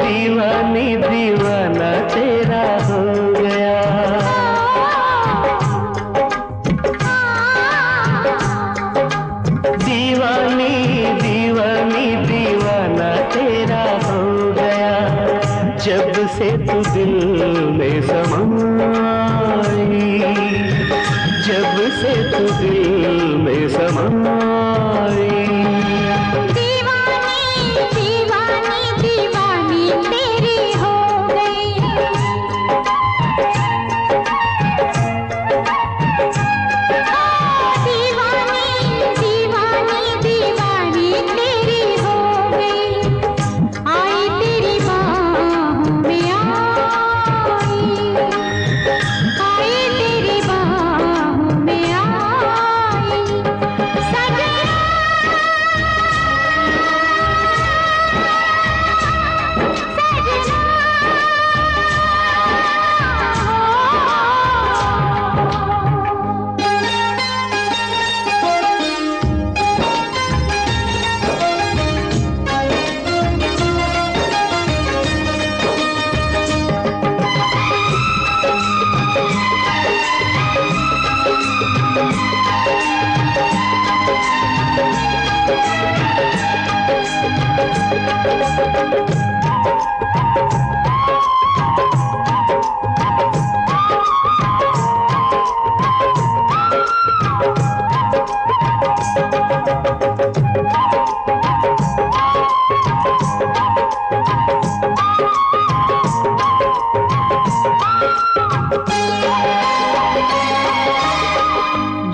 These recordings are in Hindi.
दीवानी दीवाना तेरा हो गया। दीवानी दीवानी दीवाना तेरा हो गया, जब से तू दिल में समाई, जब से तू दिल में समाई।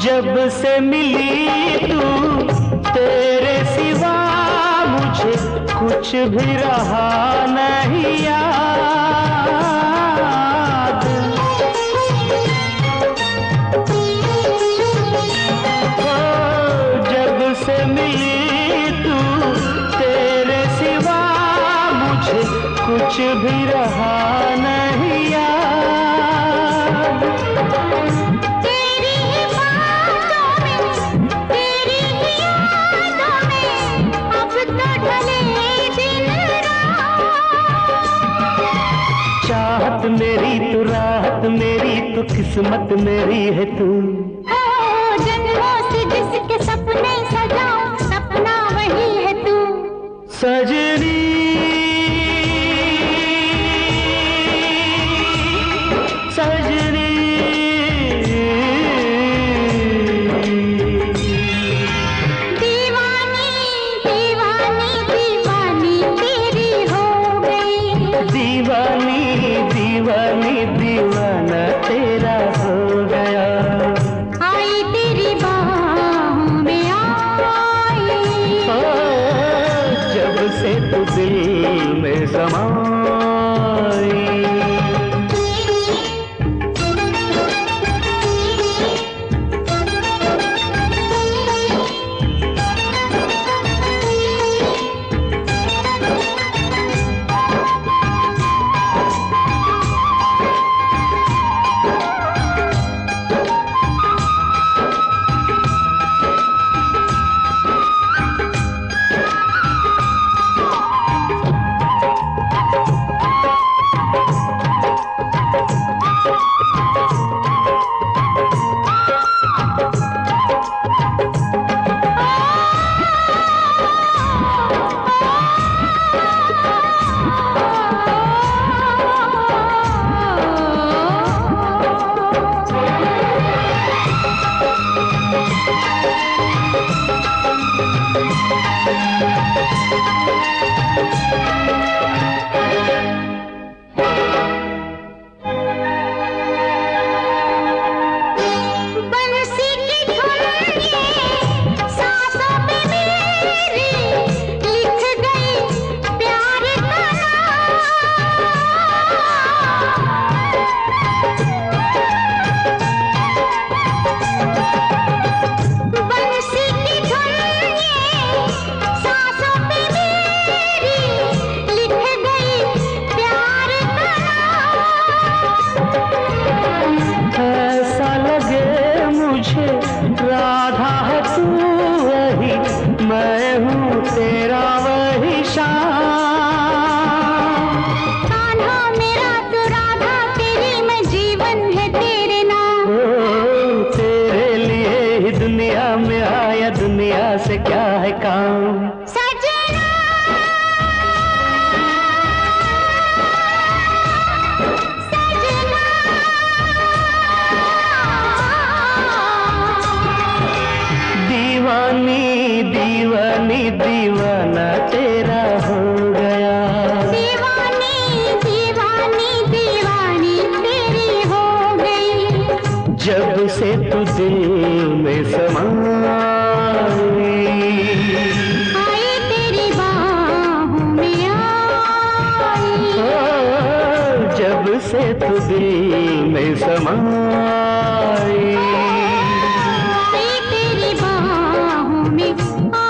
जब से मिली तू तेरे सिवा मुझे कुछ भी रहा नहीं याद। ओ जब से मिली तू तेरे सिवा मुझे कुछ भी रहा नहीं याद। चाहत मेरी तू राहत मेरी तू किस्मत मेरी है तू। जन्मों से जिसके सपने सजाऊं सपना वही है तू। सजनी सजनी दीवानी दीवानी दीवानी तेरी हो गई। दीवानी दीवानी दीवाना तेरा हो गया। आई तेरी बाहों में आई, जब से तू दिल में समाई। दीवाना तेरा हो गया। दीवानी दीवानी दीवानी तेरी हो गई। जब से तू दिल में समाई, आई तेरी बाहों में आई। जब से तू दिल में समाई, आई तेरी बाहों में आई।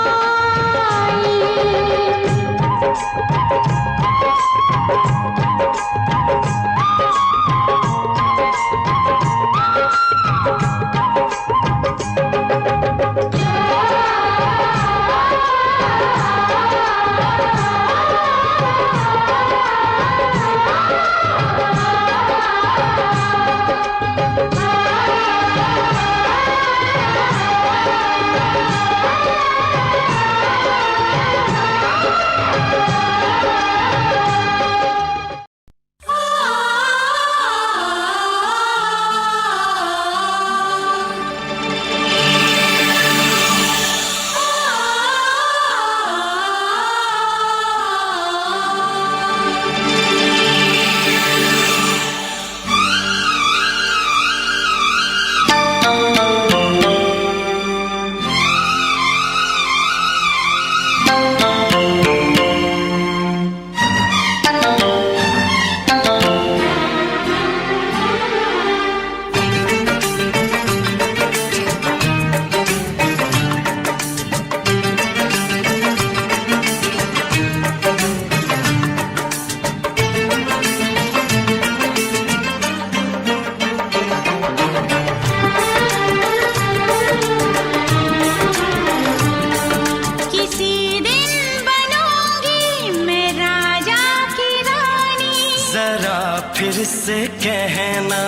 फिर से कहना,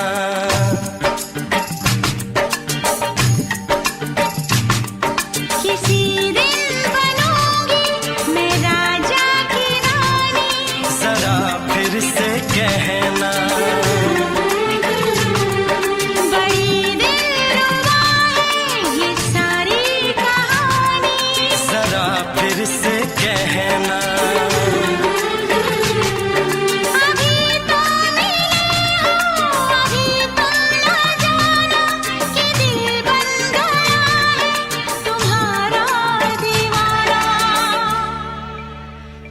किसी दिन बनूंगी मैं राजा की रानी। जरा फिर से कहना, बड़ी दिलरुबा है ये सारी कहानी। जरा फिर से कहना,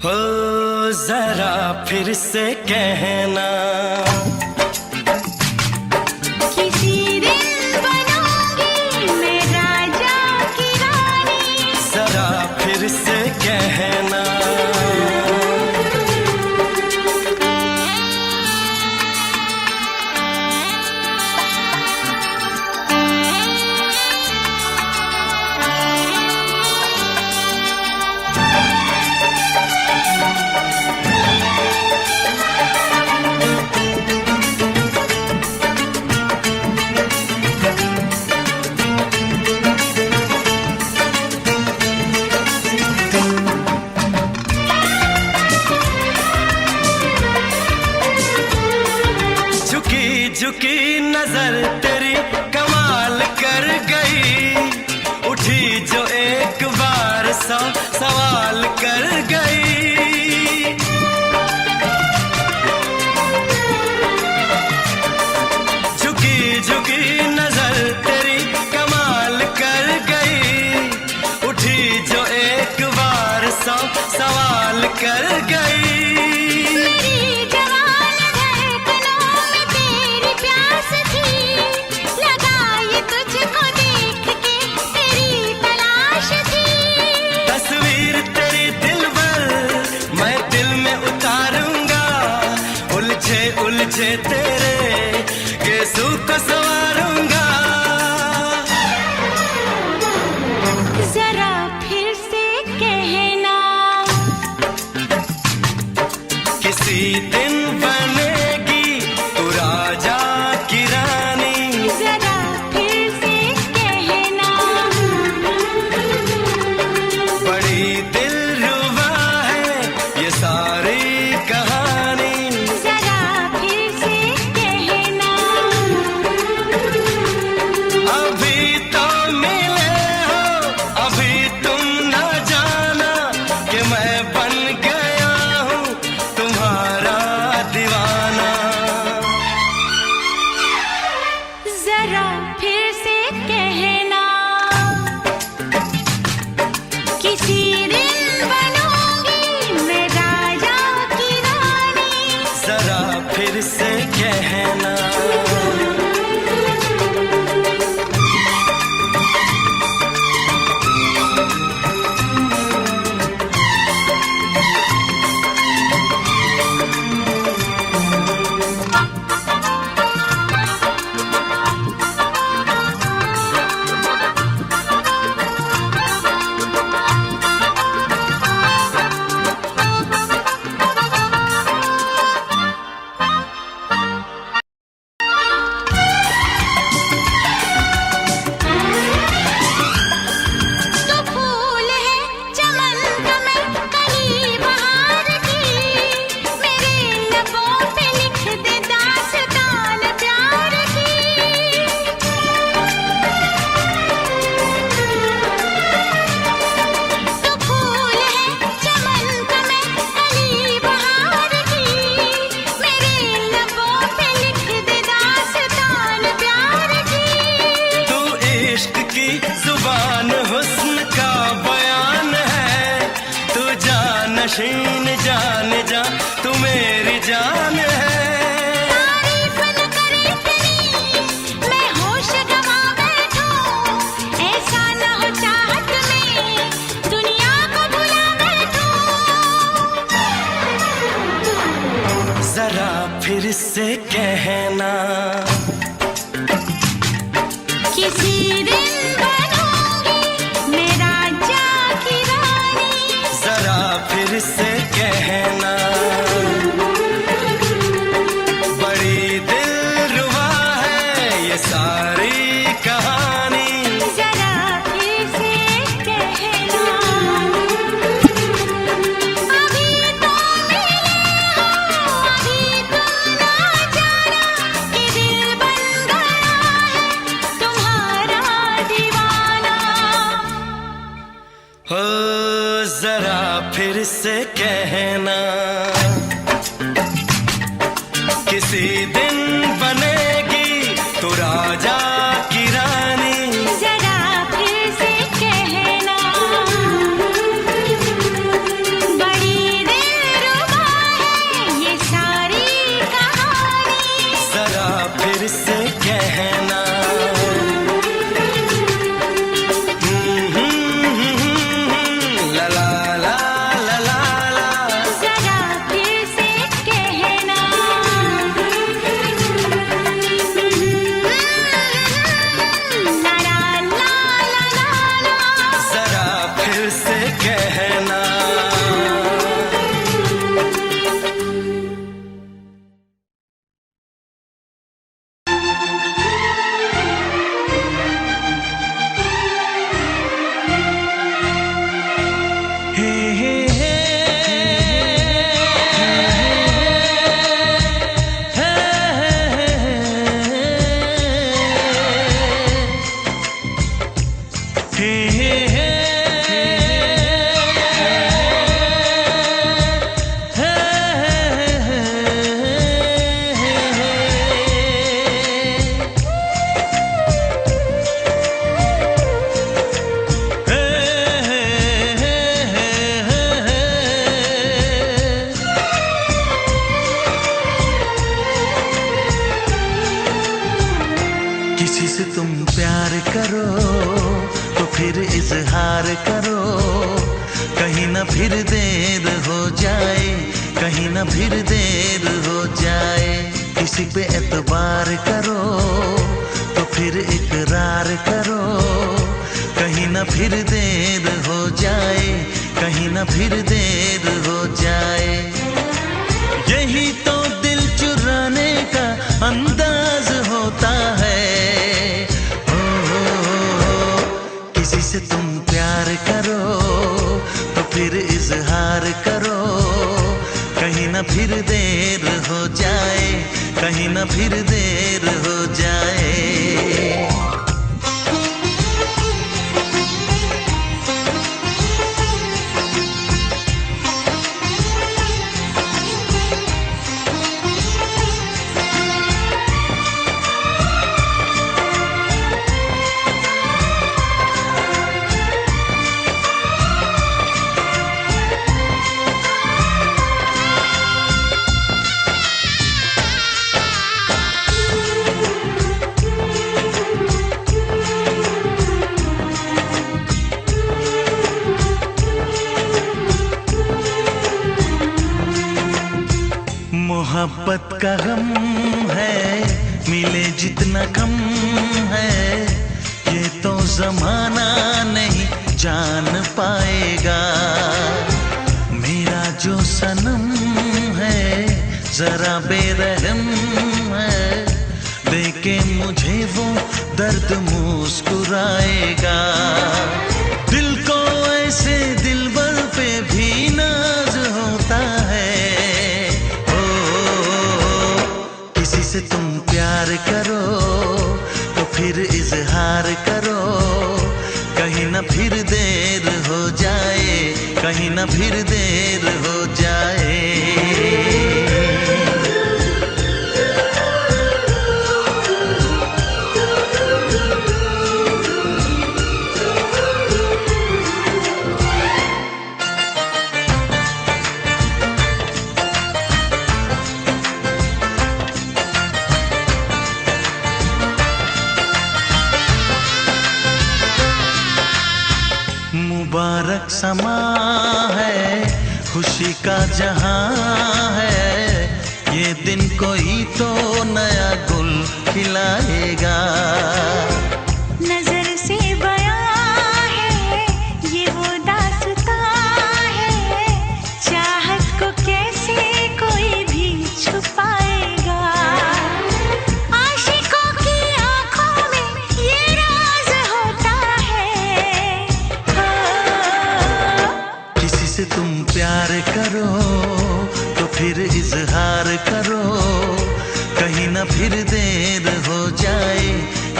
हो जरा फिर से कहना, किसी दिन बनूंगी मैं राजा की रानी। जरा फिर से कहना, झुकी नजर तेरी कमाल कर गई, उठी जो एक बार सौ सवाल कर गई। झुकी झुकी नजर तेरी कमाल कर गई, उठी जो एक बार सौ सवाल कर गई। उलझे तेरे गेसू को संवारूंगा, जरा फिर से कहना, मैं बन गया हूँ तुम्हारा दीवाना। जरा फिर से कहना, किसी दिन बनूंगी मैं राजा की रानी। जरा फिर से कहना। नशीन जान जा तू मेरी जान है। तारीफ न करे तेरी मैं होश गवा बैठूं, ऐसा न हो चाहत में दुनिया को भुला बैठूं। जरा फिर से कहना, किसी दिन बनूंगी मैं राजा की रानी। जरा फिर से कहना। बड़ी दिलरुबा है ये सारी कहानी। जरा फिर से कहना, अभी तो मिले हो, अभी तुम ना जाना कि दिल बन गया है तुम्हारा दीवाना। हो जरा फिर से कहना, किसी दिन बनेगी तू राजा की रानी। जरा फिर से कहना, बड़ी दिलरुबा है ये सारी कहानी। जरा फिर से कहना। ला ला ला ला ला ला। जरा फिर से कहना, ला ला ला ला ला। जरा फिर से कहना। किसी से तुम प्यार करो तो फिर इजहार करो, कहीं ना फिर देर हो जाए, कहीं ना फिर देर हो जाए। किसी पे एतबार करो तो फिर इकरार करो, कहीं ना फिर देर हो जाए, कहीं ना फिर देर हो जाए। यही तो दिल चुराने का अंदाज होता है। किसी से तुम प्यार करो तो फिर इजहार करो, कहीं ना फिर देर हो जाए, कहीं ना फिर देर हो जाए। मोहब्बत का गम है, मिले जितना कम है, ये तो जमाना नहीं जान पाएगा। मेरा जो सनम है जरा बेरहम है, देके मुझे वो दर्द मुस्कुराएगा। दिल को ऐसे दिलबर पे भी नाज होता है। ओ, किसी से तुम प्यार करो तो फिर इजहार करो, कहीं ना फिर देर हो जाए, कहीं ना फिर देर हो जाए। मुबारक समा है, खुशी का जहां है, ये दिन कोई तो नया गुल खिलाएगा। नजर से बयां है ये वो दास्तां है, चाहत को कैसे कोई भी छुपाएगा। आशिकों की आंखों में ये राज होता है। किसी से तुम प्यार करो तो फिर इजहार करो, कहीं ना फिर देर हो जाए,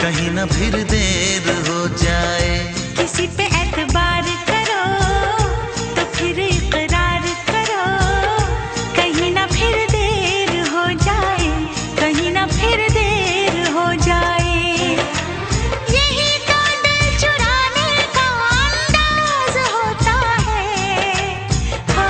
कहीं ना फिर देर हो जाए। किसी पे एतबार करो तो फिर इकरार करो, कहीं ना फिर देर हो जाए, कहीं ना फिर देर हो जाए। यही तो दिल चुराने का अंदाज होता है। हो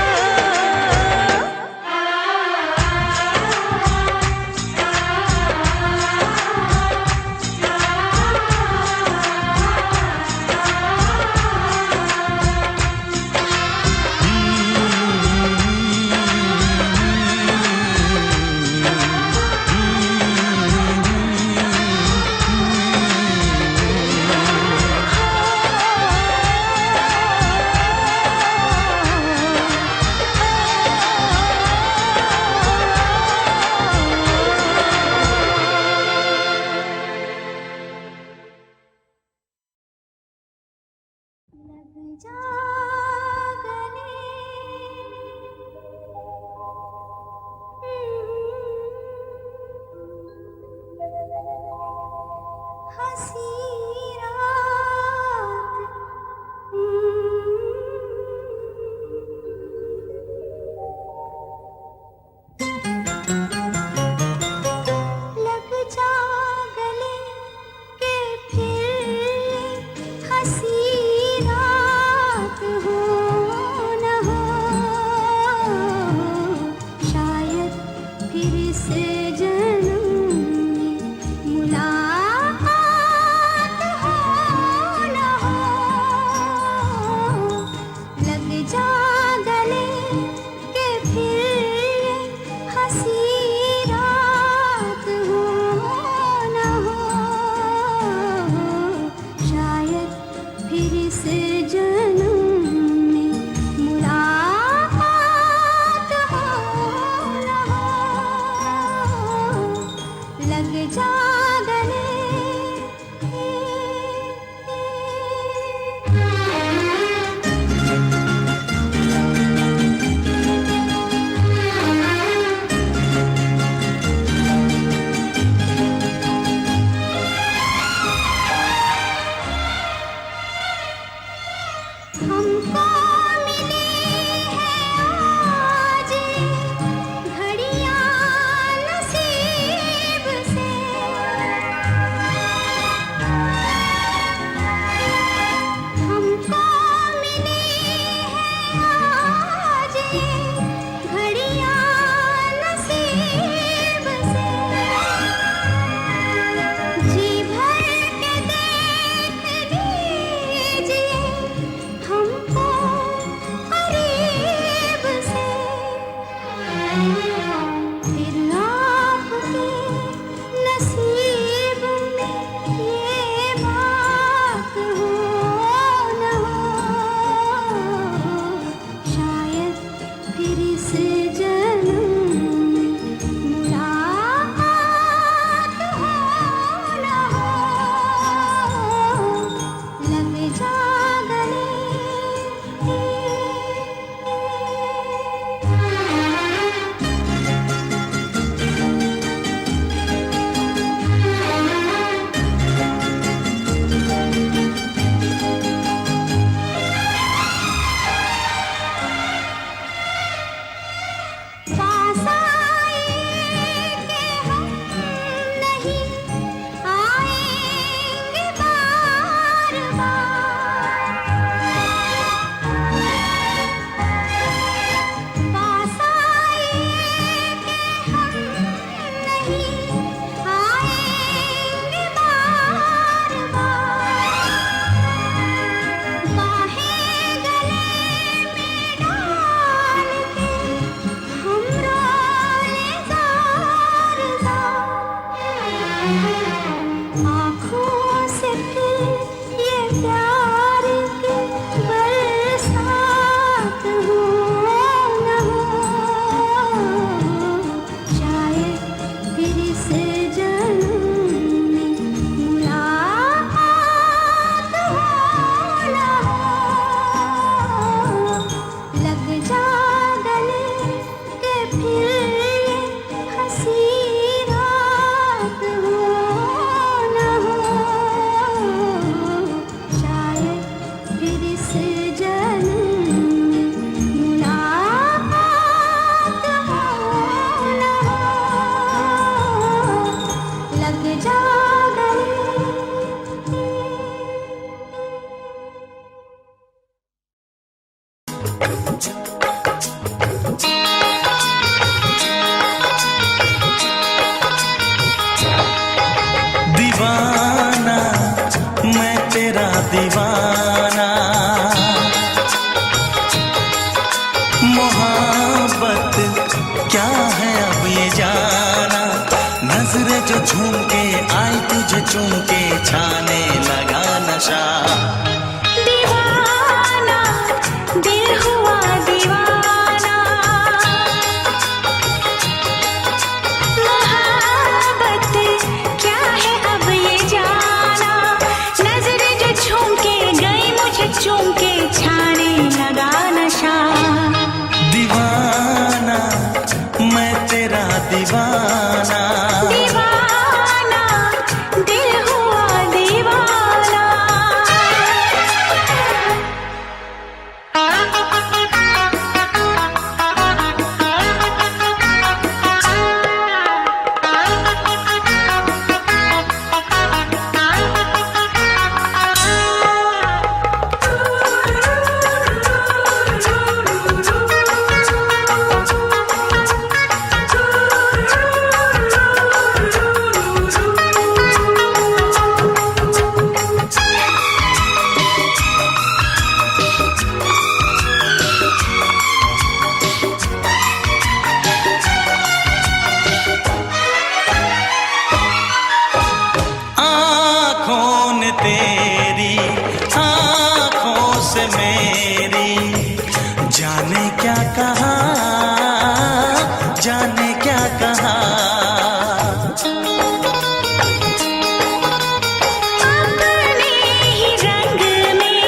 मोहब्बत क्या है अब ये जाना, नजरें जो झूम के आई तुझे चूम के छाने लगा नशा। दीवाना दिल हुआ दीवाना, मोहब्बत क्या है अब ये जाना, नजरें जो झूम के गई मुझे चूम के छाने लगा नशा। दीवाना मैं तेरा दीवाना, दीवाना दिल हुआ दीवाना। आँखों ने तेरी आँखों से मेरी जाने क्या कहा, जाने क्या कहा। अपने ही रंग में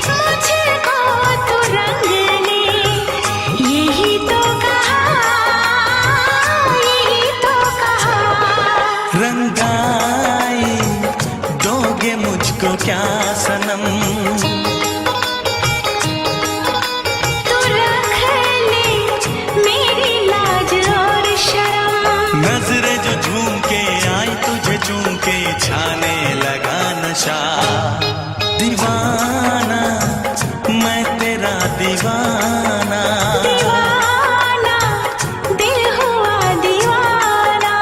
मुझको तो रंग ले, यही तो कहा, यही तो कहा। रंगाई दोगे मुझको क्या सनम, तू रख ले मेरी लाज और शर्म, नजरें जो झूम के आई तुझे चूम के छाने लगा नशा। दीवाना मैं तेरा दीवाना, दीवाना दिल हुआ दीवाना।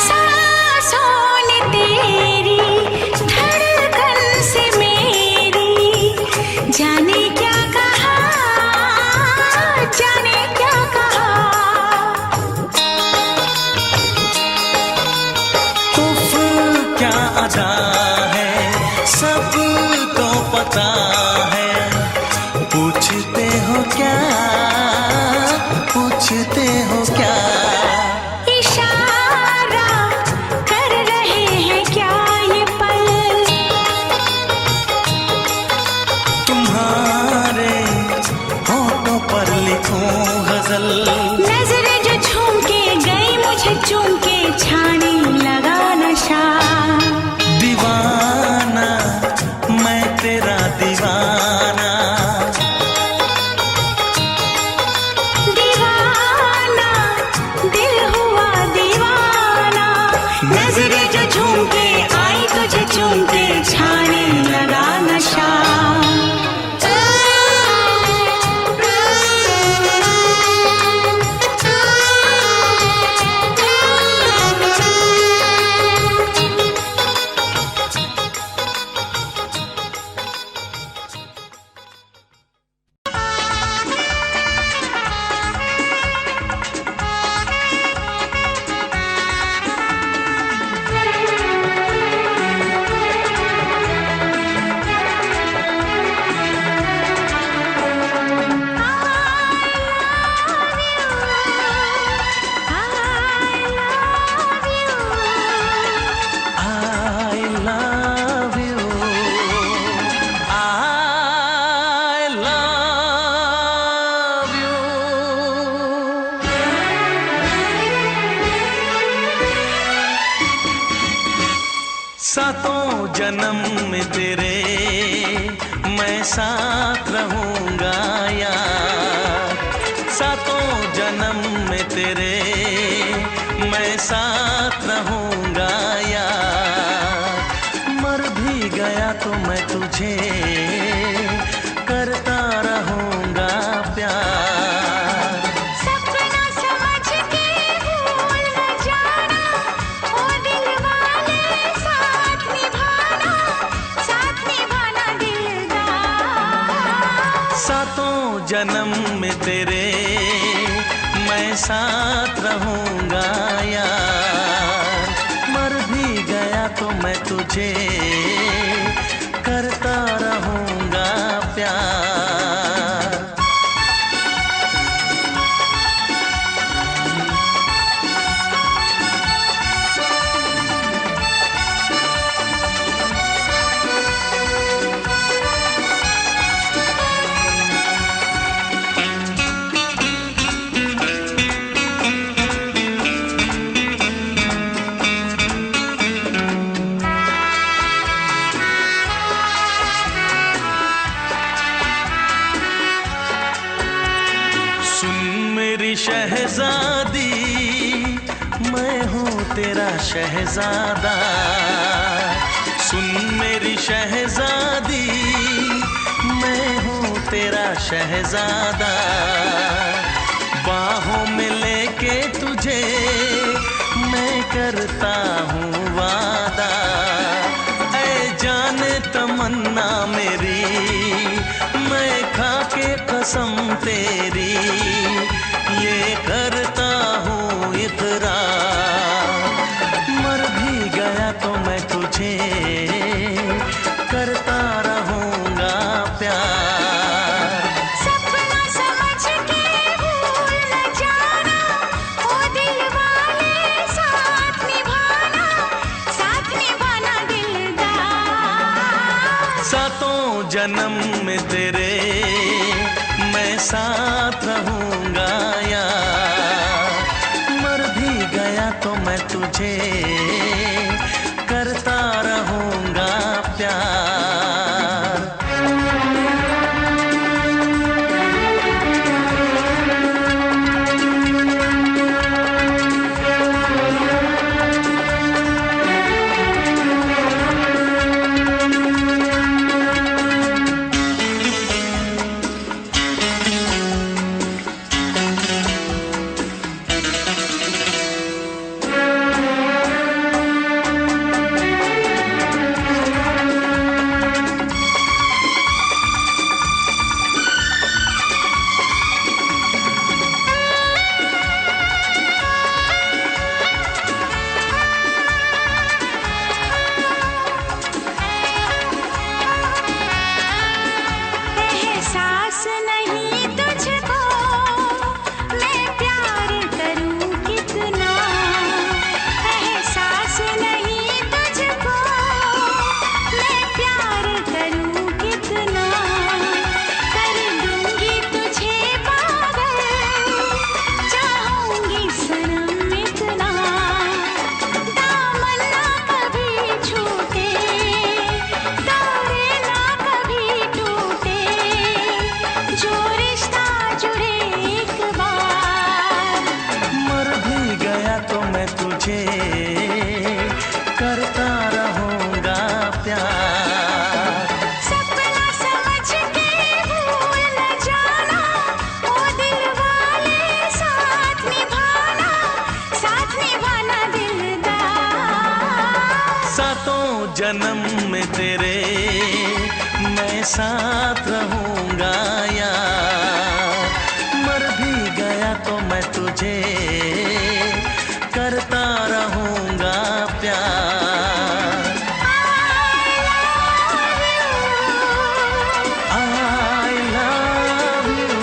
सांसों ने तेरी धड़कन से मेरी जाने क्या कहा, जाने क्या कहा। उफ क्या अदा है सबको पता है, पूछते हो क्या, पूछते हो क्या। इशारा कर रहे हैं क्या ये पल, तुम्हारे होठों पर लिखूं गजल, नजरें जो झूम के गई मुझे चूम के छाने लगा नशा। दीवाना मैं तेरा दीवाना, दीवाना दिल हुआ दीवाना, नजरें जो झूम के आई तुझे चूम के छाने लगा नशा। सातों जन्म में तेरे मैं साथ रहूंगा यार, सातों जन्म में तेरे मैं साथ रहूंगा यार, मर भी गया तो मैं तुझे करता रहूंगा प्यार। सपना समझ के भूल न जाना, ओ दिल वाले साथ निभाना दिलदार। सातों जन्म में तेरे मैं साथ रहूंगा यार, मर भी गया तो मैं तुझे करता रहूंगा प्यार। शहजादी मैं हूँ तेरा शहजादा, सुन मेरी शहजादी मैं हूँ तेरा शहजादा, बाहों में लेके तुझे मैं करता हूँ वादा, ऐ जाने तमन्ना मेरी मैं खा के कसम तेरी ये करता हूँ इकरार, मर भी गया तो मैं तुझे करता रहूंगा प्यार। सपना समझ के भूल न जाना, ओ दिल वाले साथ निभाना दिलदार। सातों जन्म में तेरे मैं साथ रहूंगा यार, मर भी गया तो मैं तुझे करता रहूंगा प्यार। एहसास नहीं तुझको मैं प्यार करूं कितना, एहसास नहीं तुझको मैं प्यार करूं कितना, कर दूंगी तुझे पागल चाहूंगी सनम इतना, दामन ना कभी छूटे तारे ना कभी टूटे, जो रिश्ता जुड़े एक बार। मर भी गया तो मैं तुझे करता रहूंगा प्यार। सपना समझ के भूल न जाना, ओ दिल वाले साथ निभाना दिलदार। सातों जन्म में तेरे मैं साथ रहूंगा यार, मर भी गया तो मैं तुझे करता रहूंगा प्यार। I love you।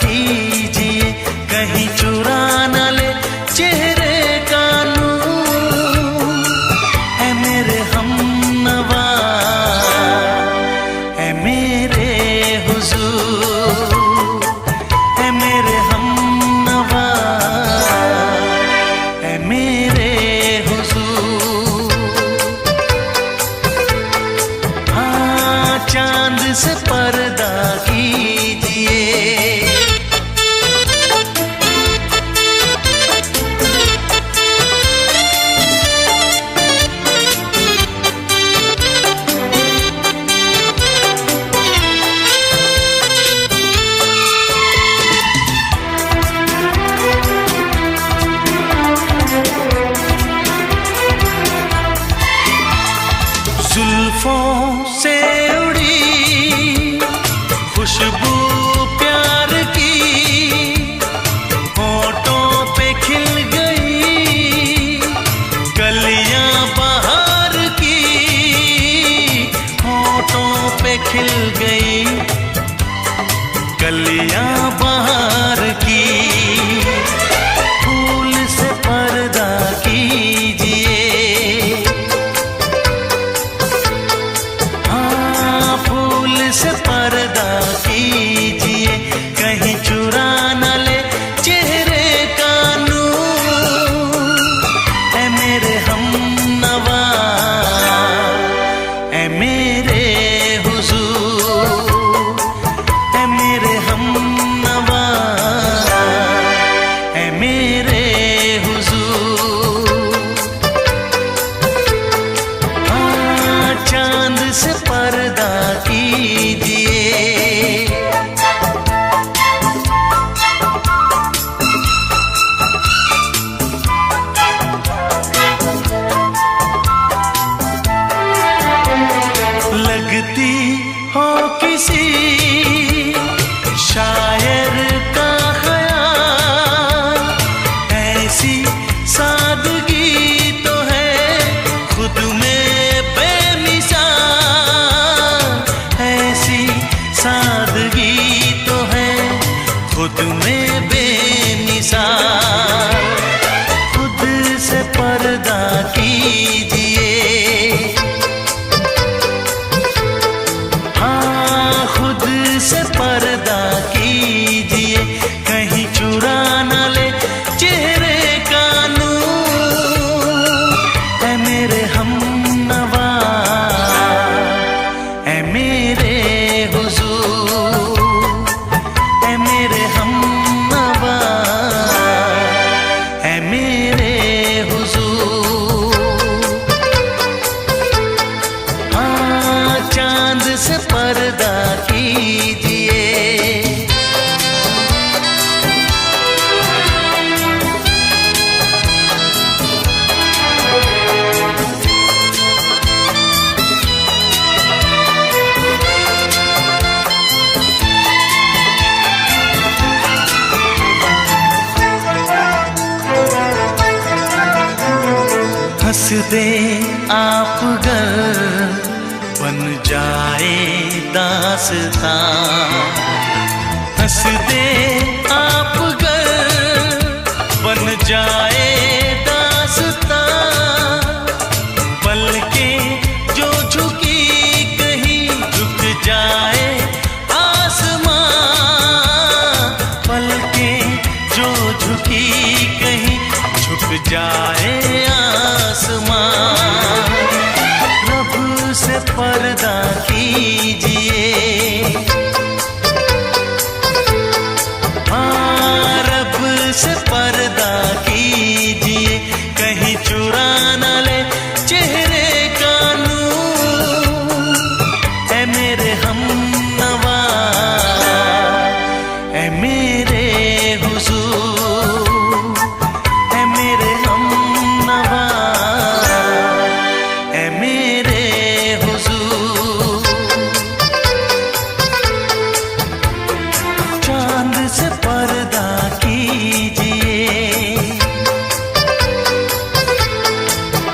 कीजिए, कहीं चुरा न ले चेहरे का नूर। ऐ मेरे हमनवा, ऐ मेरे हुजूर, ऐ मेरे हमनवा, ऐ मेरे हुजूर। हाँ, चांद से पर्दा कीजिए, जुल्फों से उड़ी खुशबू प्यार की, होठों पे खिल गई कलियां बहार की, होठों पे खिल गई कलियां बहार की। फूल से पर्दा कीजिए, से पर्दा कीजिए, कहीं चुरा न ले चेहरे का नूर। ऐ मेरे हमनवा, ऐ मेरे हुजूर, ऐ मेरे हमनवा, ऐ मेरे हुजूर। हाँ, चांद से पर्दा कीजिए, लगती हो किसी शायर का ख़याल, ऐसी सादगी तो है खुद में बेमिसाल, ऐसी सादगी तो है खुद में बेमिसाल। खुद से पर्दा कीजिए, हाँ, खुद से पर्दा कीजिए, कहीं चुरा न ले चेहरे का नूर। ऐ मेरे हमनवा, ऐ मेरे हुजूर, ऐ मेरे हमनवा, ऐ मेरे हुजूर। हाँ, चांद से पर्दा कीजिए, हंस दे आप गर बन जाए दास्तां, हंस दे आप गर बन जाए दास्तां। पलकें जो झुकी कहीं झुक जाए आसमां, पलकें जो झुकी कहीं झुक जाए आसमां। रब से पर्दा कीजिए, हाँ, रब से पर्दा कीजिए, कहीं चुरा न ले चेहरे का नूर। ऐ मेरे हमनवा, ऐ मेरे हुजूर, ऐ मेरे हमनवा, ऐ मेरे हुजूर। चांद से पर्दा कीजिए,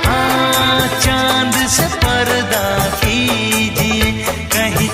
हाँ, चांद से पर्दा कीजिए, कहीं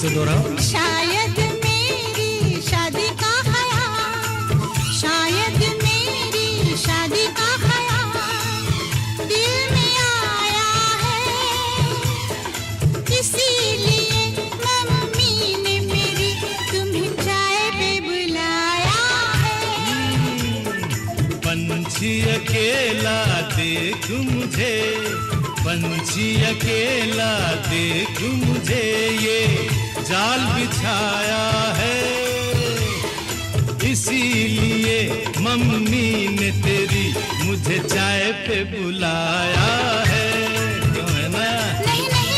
से दोहराओ। शायद मेरी शादी का ख्याल, शायद मेरी शादी का ख्याल दिल में आया है, इसीलिए मम्मी ने मेरी तुम्हें चाय पे बुलाया है। पंछी अकेला देख मुझे, पंछी अकेला देख मुझे, ये जाल बिछाया है, इसीलिए मम्मी ने तेरी मुझे चाय पे बुलाया है। क्यों है ना? नहीं नहीं,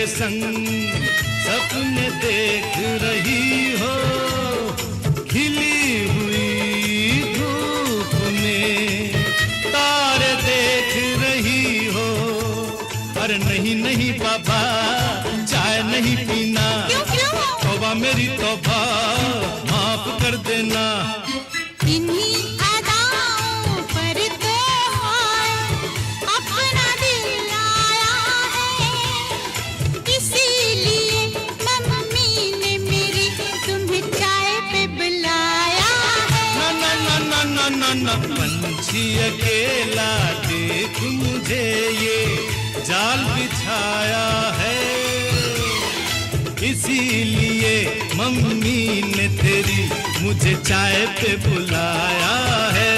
संग सपने देख रही हो, खिली हुई धूप में तारे देख रही हो। अरे नहीं नहीं बाबा, चाय नहीं पीना, तौबा मेरी तौबा, माफ कर देना। इन्हीं अदाओं पर तो अपना दिल आया है, इसीलिए मम्मी ने मेरी तुम्हें चाय पे बुलाया है। ना ना ना ना ना ना, पंछी अकेला देख मुझे, ये जाल बिछाया है, इसीलिए मम्मी ने तेरी मुझे चाय पे बुलाया है।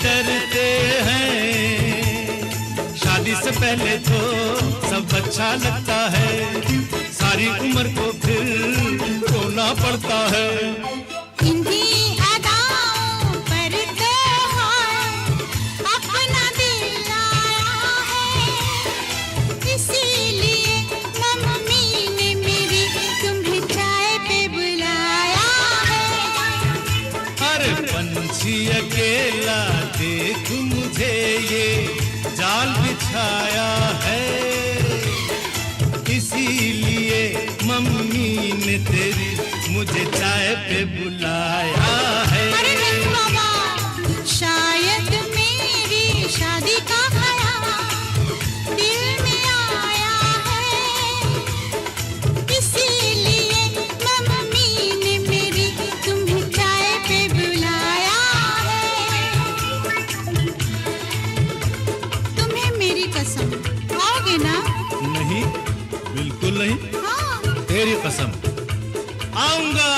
डरते हैं, शादी से पहले तो सब अच्छा लगता है, सारी उम्र को फिर रोना पड़ता है। इन्हीं अदाओं पर तो अपना दिल आया है, इसीलिए मम्मी ने मेरी तुम्हें चाय पे बुलाया है। अरे पंछी अकेला देख मुझे, ये जाल बिछाया है, इसीलिए मम्मी ने तेरी मुझे चाय पे बुलाया है। अरे नहीं बाबा, शायद मेरी शादी का ख्याल दिल में आया आऊंगा।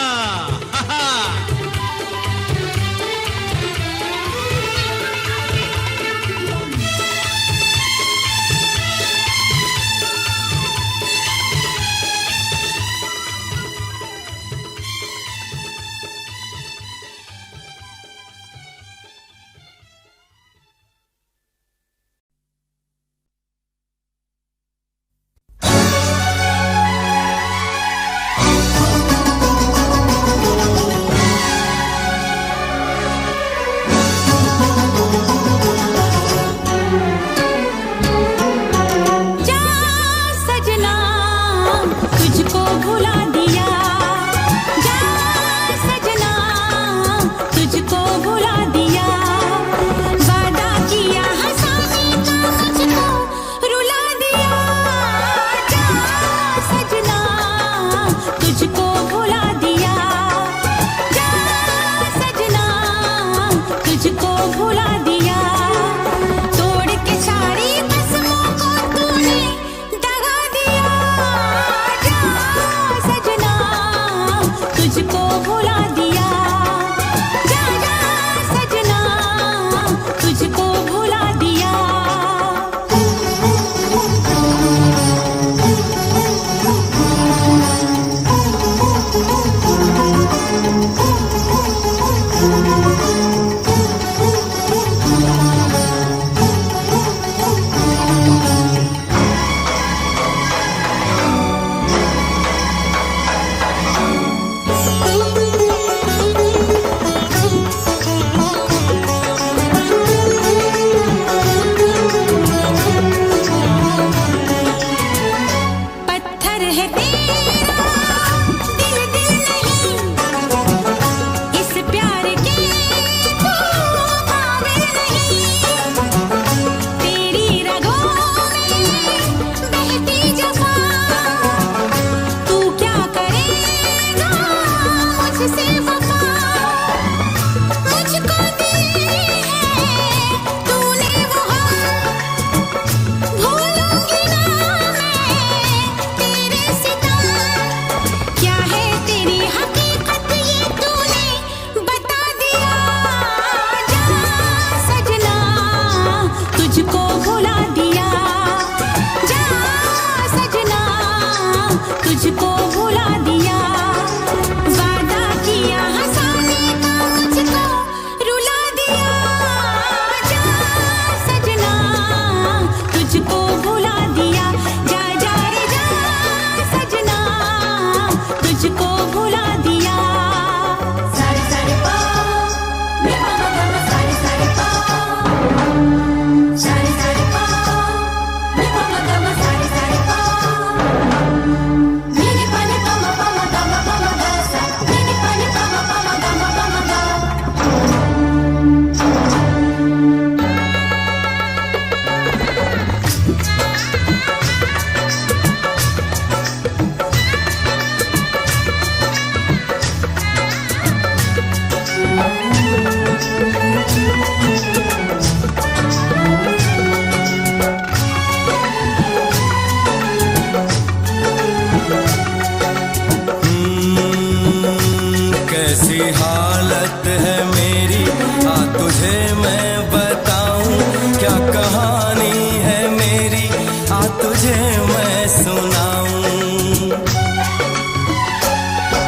कैसी हालत है मेरी, आ तुझे मैं बताऊं, क्या कहानी है मेरी, आ तुझे मैं सुनाऊं।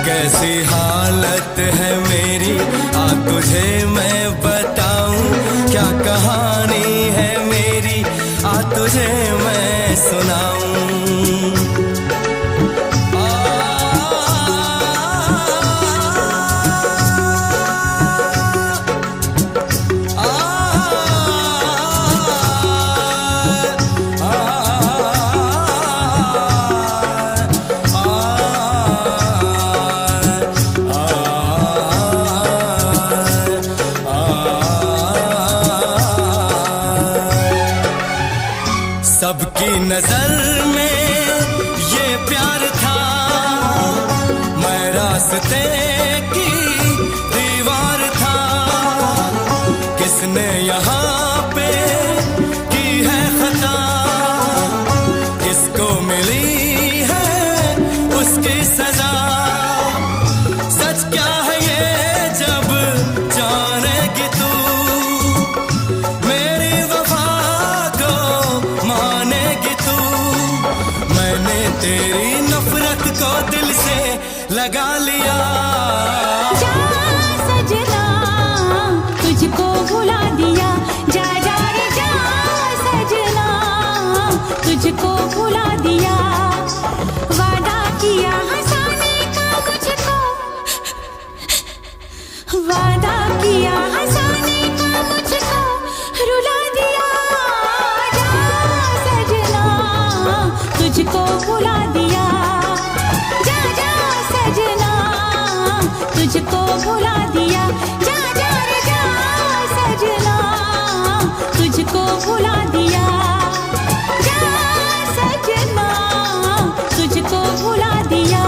कैसी हालत है मेरी, आ तुझे मैं बताऊं, क्या कहानी है मेरी, आ तुझे मैं सुनाऊं। सबकी नजर में ये प्यार था, मैं रास्ते की दीवार था। किसने यहाँ पे की है खता, किसको मिली है उसकी सजा। लगा लिया। जा सजना तुझको भुला दिया, जा जा रे जा सजना तुझको भुला दिया। वादा किया हंसाने का मुझको, वादा किया हंसाने का मुझको रुला दिया। जा सजना तुझको भुला दिया, जा जा सजना तुझको भुला दिया। जा जा रे जा सजना तुझको भुला दिया, जा सजना तुझको भुला दिया।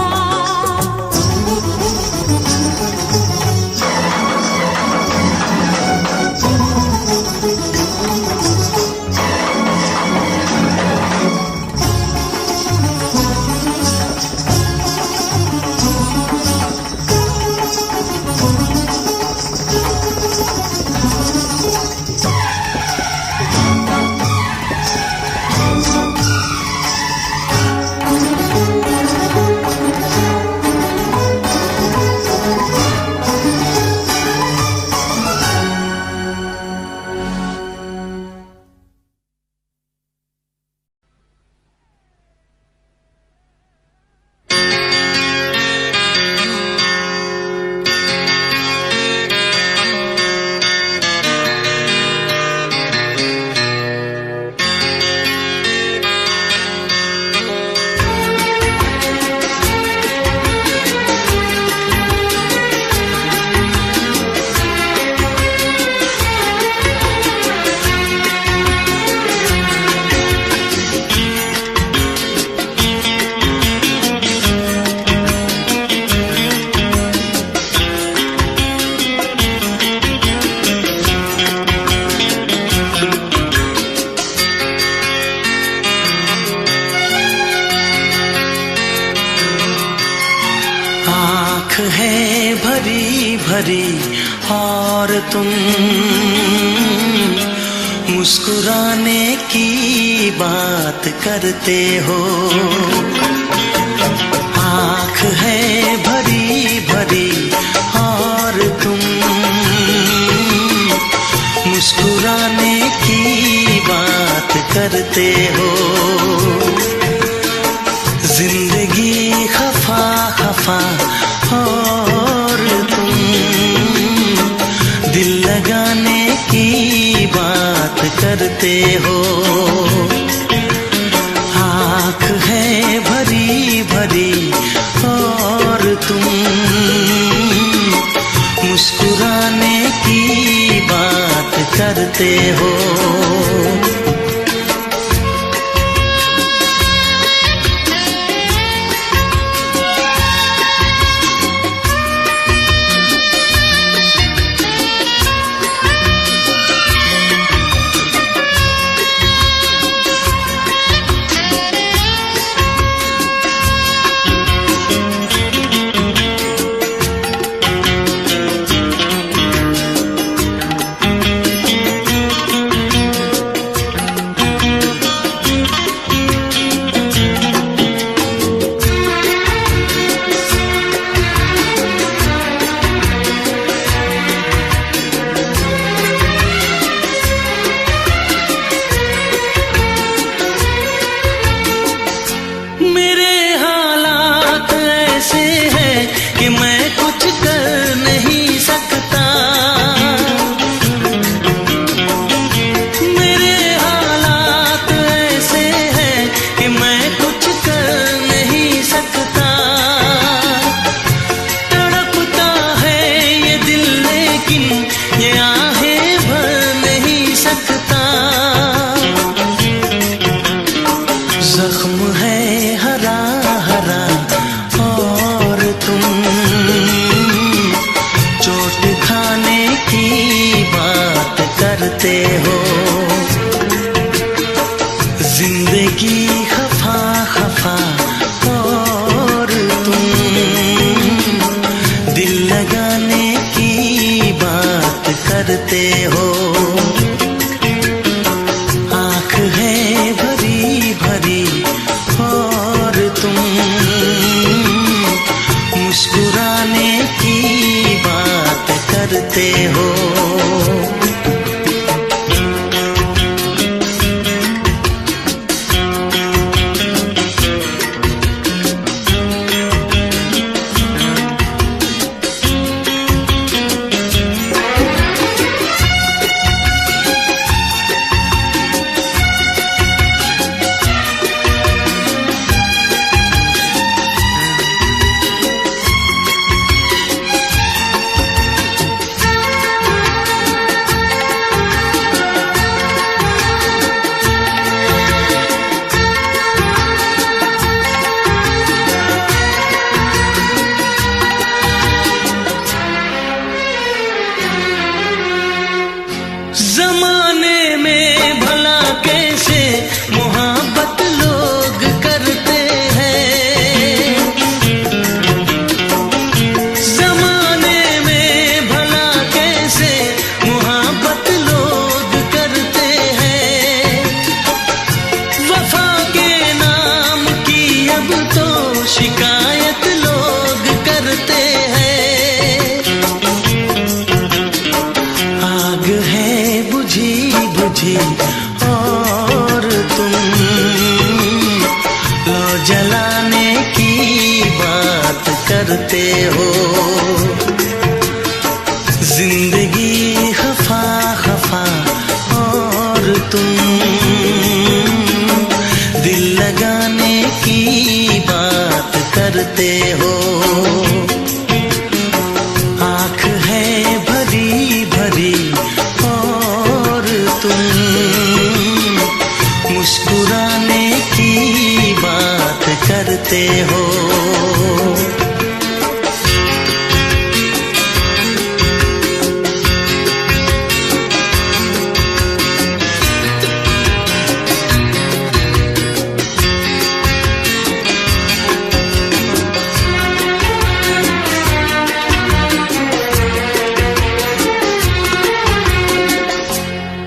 है भरी भरी और तुम मुस्कुराने की बात करते हो। आँख है भरी भरी और तुम मुस्कुराने की बात करते हो। जिंदगी खफा खफा और तुम दिल लगाने की बात करते हो। आँख है भरी भरी और तुम मुस्कुराने की बात करते हो। कि मैं कुछ कर नहीं सकता। मेरे हालात ऐसे हैं कि मैं कुछ कर नहीं सकता। तड़पता है ये दिल लेकिन ये आहें भर नहीं सकता। जख्म है हरा हरा और तुम चोट खाने की बात करते हो। जिंदगी खफा खफा और तुम दिल लगाने की बात करते हो। आँख है भरी भरी और तुम करते हो। जमाने में भला कैसे मोहब्बत लोग करते हैं, जमाने में भला कैसे मोहब्बत लोग करते हैं। वफा के नाम की अब तो शिकायत लोग करते हैं। आग है बुझी बुझी और तुम लो जलाने की बात करते हो। जिंदगी खफा खफा और तुम दिल लगाने की बात करते हो। आँख है भरी भरी और तुम मुस्कुराने की बात करते हो।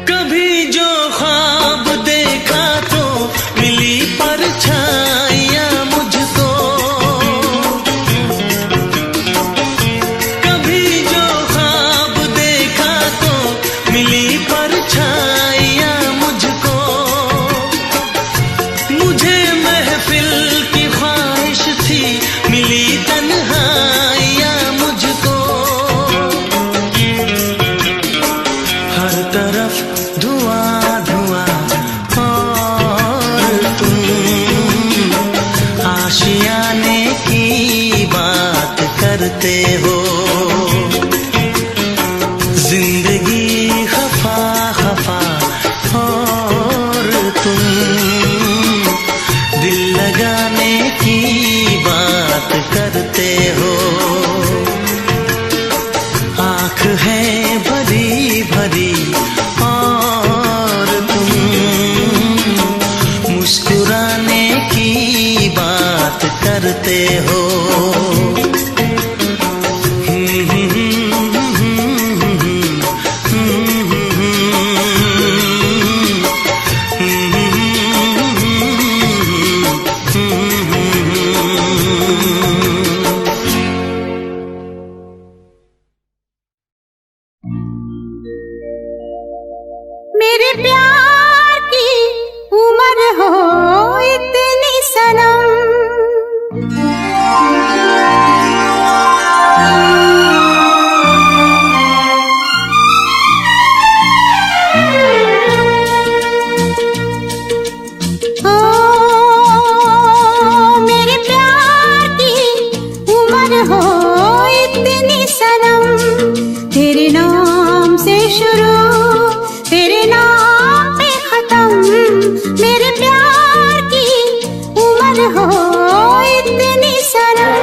कभी जो ख्वाब देखा तो मिली परछाइयाँ मुझको, कभी जो ख्वाब देखा तो मिली परछाइयाँ मुझको। मुझे महफिल की ख्वाहिश थी मिली तन्हाइयाँ मुझको। हर तरफ धुआं धुआं और तुम आशियाने की बात करते हो। जिंदगी खफा खफा और तुम दिल लगाने की बात करते हो। आँख है भरी भरी और तुम मुस्कुराने की बात करते हो। मेरे प्यार की उम्र हो इतनी सनम, ओ मेरे प्यार की उम्र हो इतनी सनम। तेरे नाम से शुरू तेरे नाम पे खत्म, मेरे प्यार की उम्र हो इतनी सनम।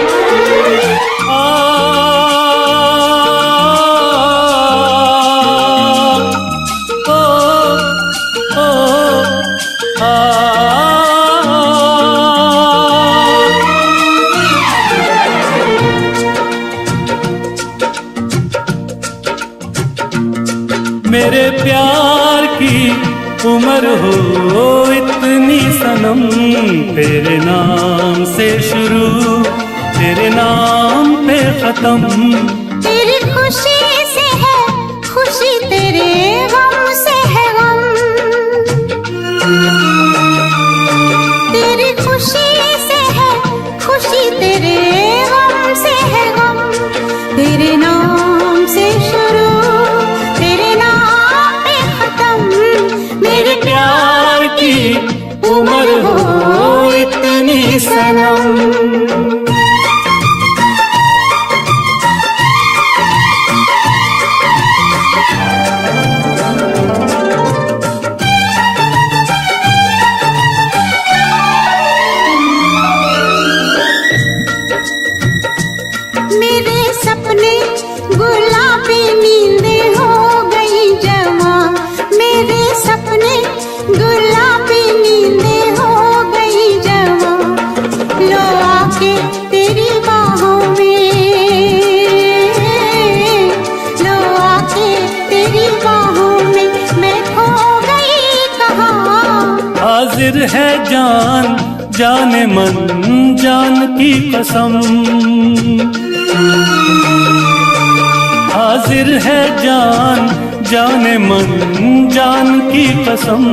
मेरे प्यार की उम्र हो इतनी सनम। तेरे नाम से शुरू तेरे नाम पे खत्म, तेरी खुशी से सपने गुलाबी नींदें हो गई जवा, मेरे सपने गुलाबी नींदें हो गई जवा। लो आके तेरी बाहों में, लो आके तेरी बाहों में, मैं खो गई कहाँ। हाजिर है जान जाने मन जान की कसम, हाजिर है जान जाने मन जान की कसम।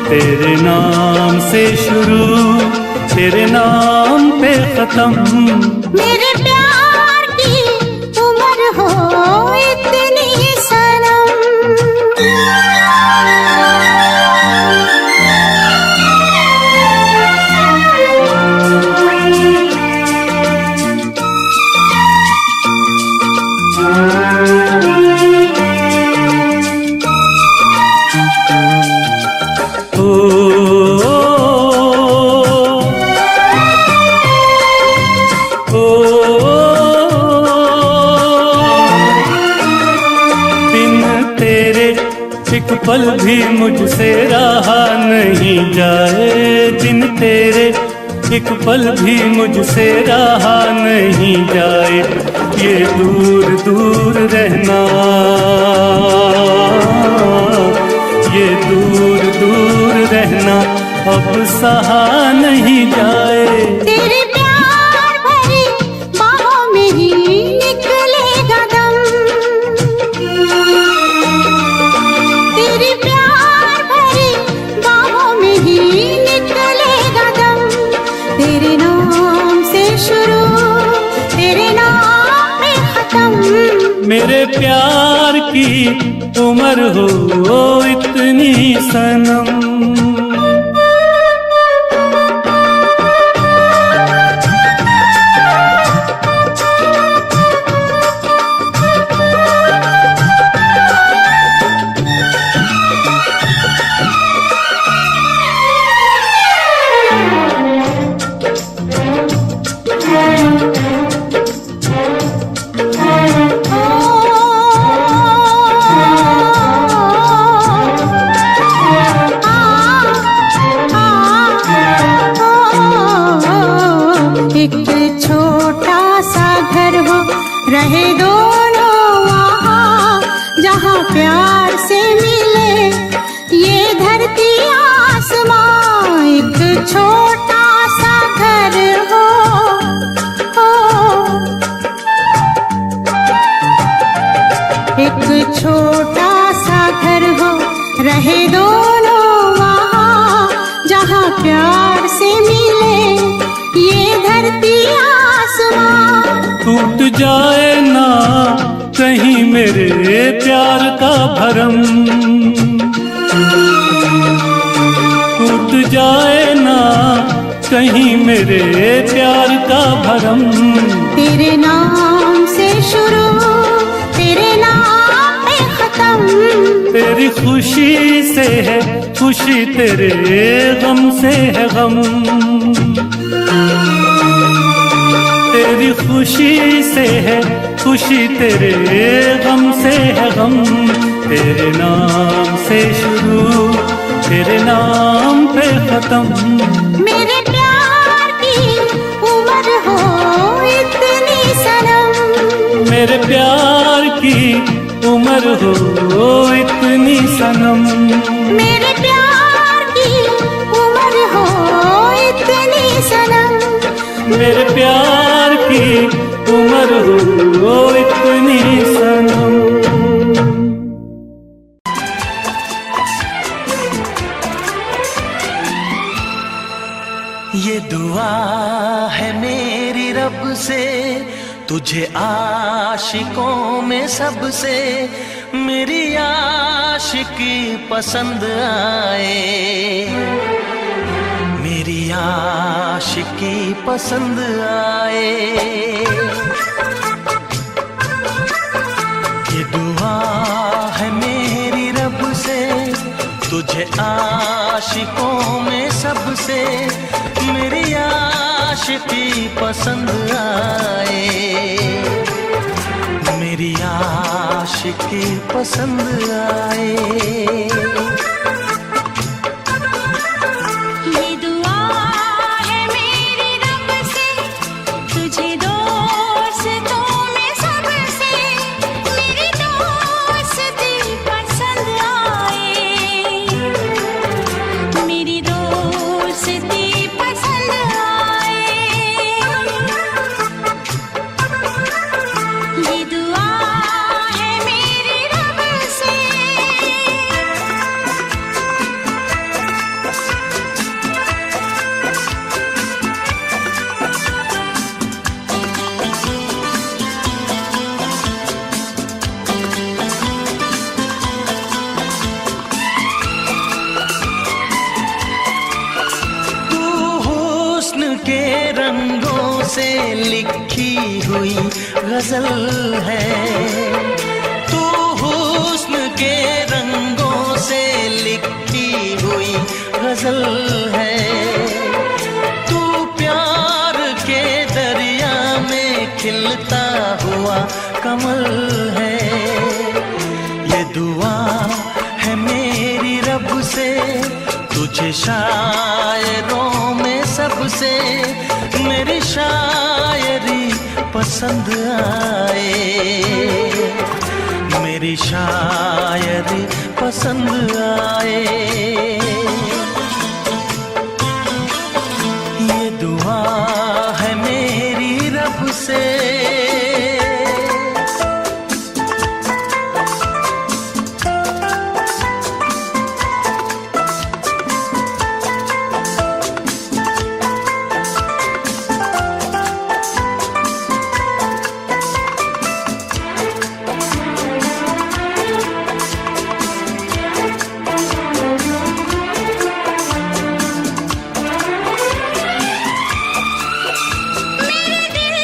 तेरे नाम से शुरू तेरे नाम पे खत्म। मेरे प्यार की उम्र हो इतनी सनम, एक पल भी मुझसे रहा नहीं जाए, दिन तेरे एक पल भी मुझसे रहा नहीं जाए। ये दूर दूर रहना, ये दूर दूर रहना अब सहा नहीं जाए। तेरे प्यार भरी बाहों में ही निकलेगा दम, तेरे प्यार भरी बाहों में ही निकलेगा दम। तेरे नाम से शुरू तेरे नाम में खत्म। मेरे प्यार की उम्र हो इतनी सनम। एक छोटा सा घर हो रहे दोनों वहाँ, जहाँ प्यार से मिले ये धरती आसमां। एक छोटा सा घर हो, एक छोटा सा घर हो रहे दोनों वहाँ, जहाँ प्यार से मिले ये धरती आसमां। टूट जाए ना कहीं मेरे प्यार का भरम, टूट जाए ना कहीं मेरे प्यार का भरम। तेरे नाम से शुरू तेरे नाम पे खत्म। तेरी खुशी से है खुशी, तेरे गम से है गम। तेरी खुशी से है खुशी, तेरे गम से है गम। तेरे नाम से शुरू तेरे नाम पे खत्म। मेरे प्यार की उम्र हो इतनी सनम, मेरे प्यार की उम्र हो इतनी सनम। मेरे प्यार की उम्र हो इतनी सनम। मेरे प्यार की उम्र हो इतनी सनम। ये दुआ है मेरी रब से, तुझे आशिकों में सबसे मेरी आशिकी पसंद आए, मेरी आशिकी पसंद आए। ये दुआ है मेरी रब से, तुझे आशिकों में सबसे मेरी आशिकी पसंद आए, आशिकी पसंद आए। ये दुआ है मेरी रब से, तुझे दोस्तों में सबसे मेरी दोस्ती पसंद आए, मेरी दोस्ती पसंद आए। ये दुआ है मेरी रब से। तू हुस्न के रंगों से लिखी हुई गजल है, तू हुस्न के रंगों से लिखी हुई गजल है, तू प्यार के दरिया में खिलता हुआ कमल है। ये दुआ है मेरी रब से, तुझे शायरों में सबसे मेरी शायरी पसंद आए, मेरी शायरी पसंद आए। ये दुआ है मेरी रब से। मेरे दिल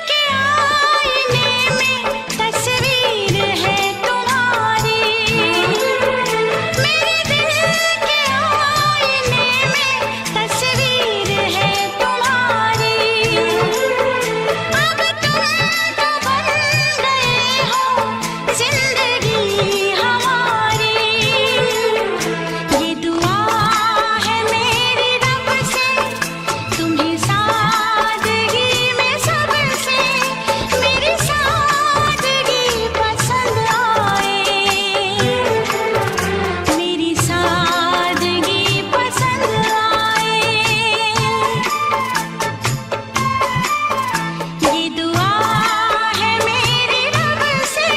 के आईने में तस्वीर है तुम्हारी, मेरे दिल के आईने में तस्वीर है तुम्हारी। अब तुम तो बन गए हो जिंदगी हमारी। ये दुआ है मेरी रब से, तुम्हें सादगी में सबसे मेरी सादगी पसंद आए, मेरी सादगी पसंद आए। ये दुआ है मेरी रब से।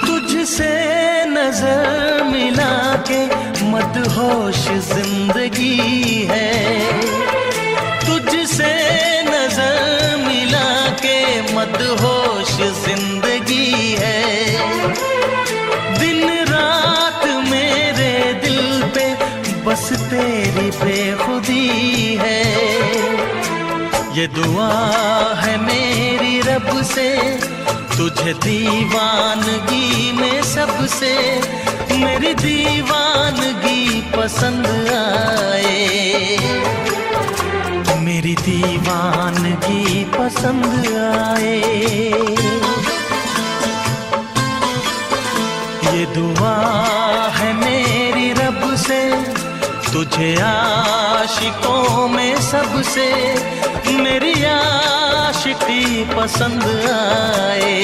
तुझसे नजर मिला के मदहोश जिंदगी है, तुझसे नजर मिला के मदहोश जिंदगी है। दिन रात मेरे दिल पे बस तेरी बेखुदी है। ये दुआ है मेरी रब से, तुझे दीवानगी में सबसे मेरी दीवानगी पसंद आए, मेरी दीवानगी पसंद आए। ये दुआ है मेरी रब से, तुझे आशिकों में सबसे मेरी आशिकी पसंद आए,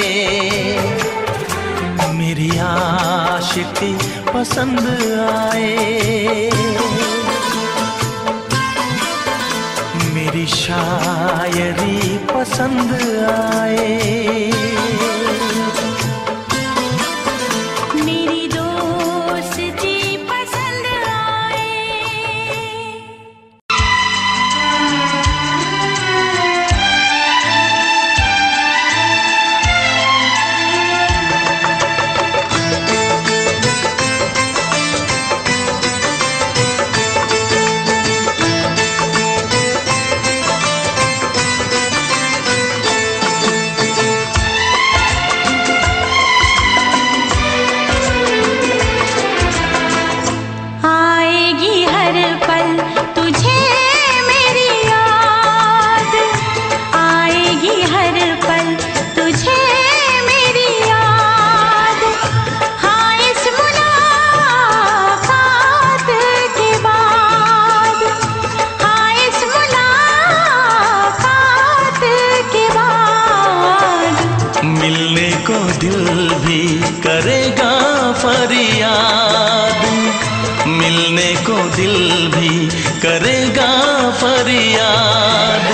मेरी आशिकी पसंद आए। मेरी शायरी पसंद आए। मेरी दोस्ती पसंद आए। दिल भी करेगा फरियाद, मिलने को दिल भी करेगा फरियाद।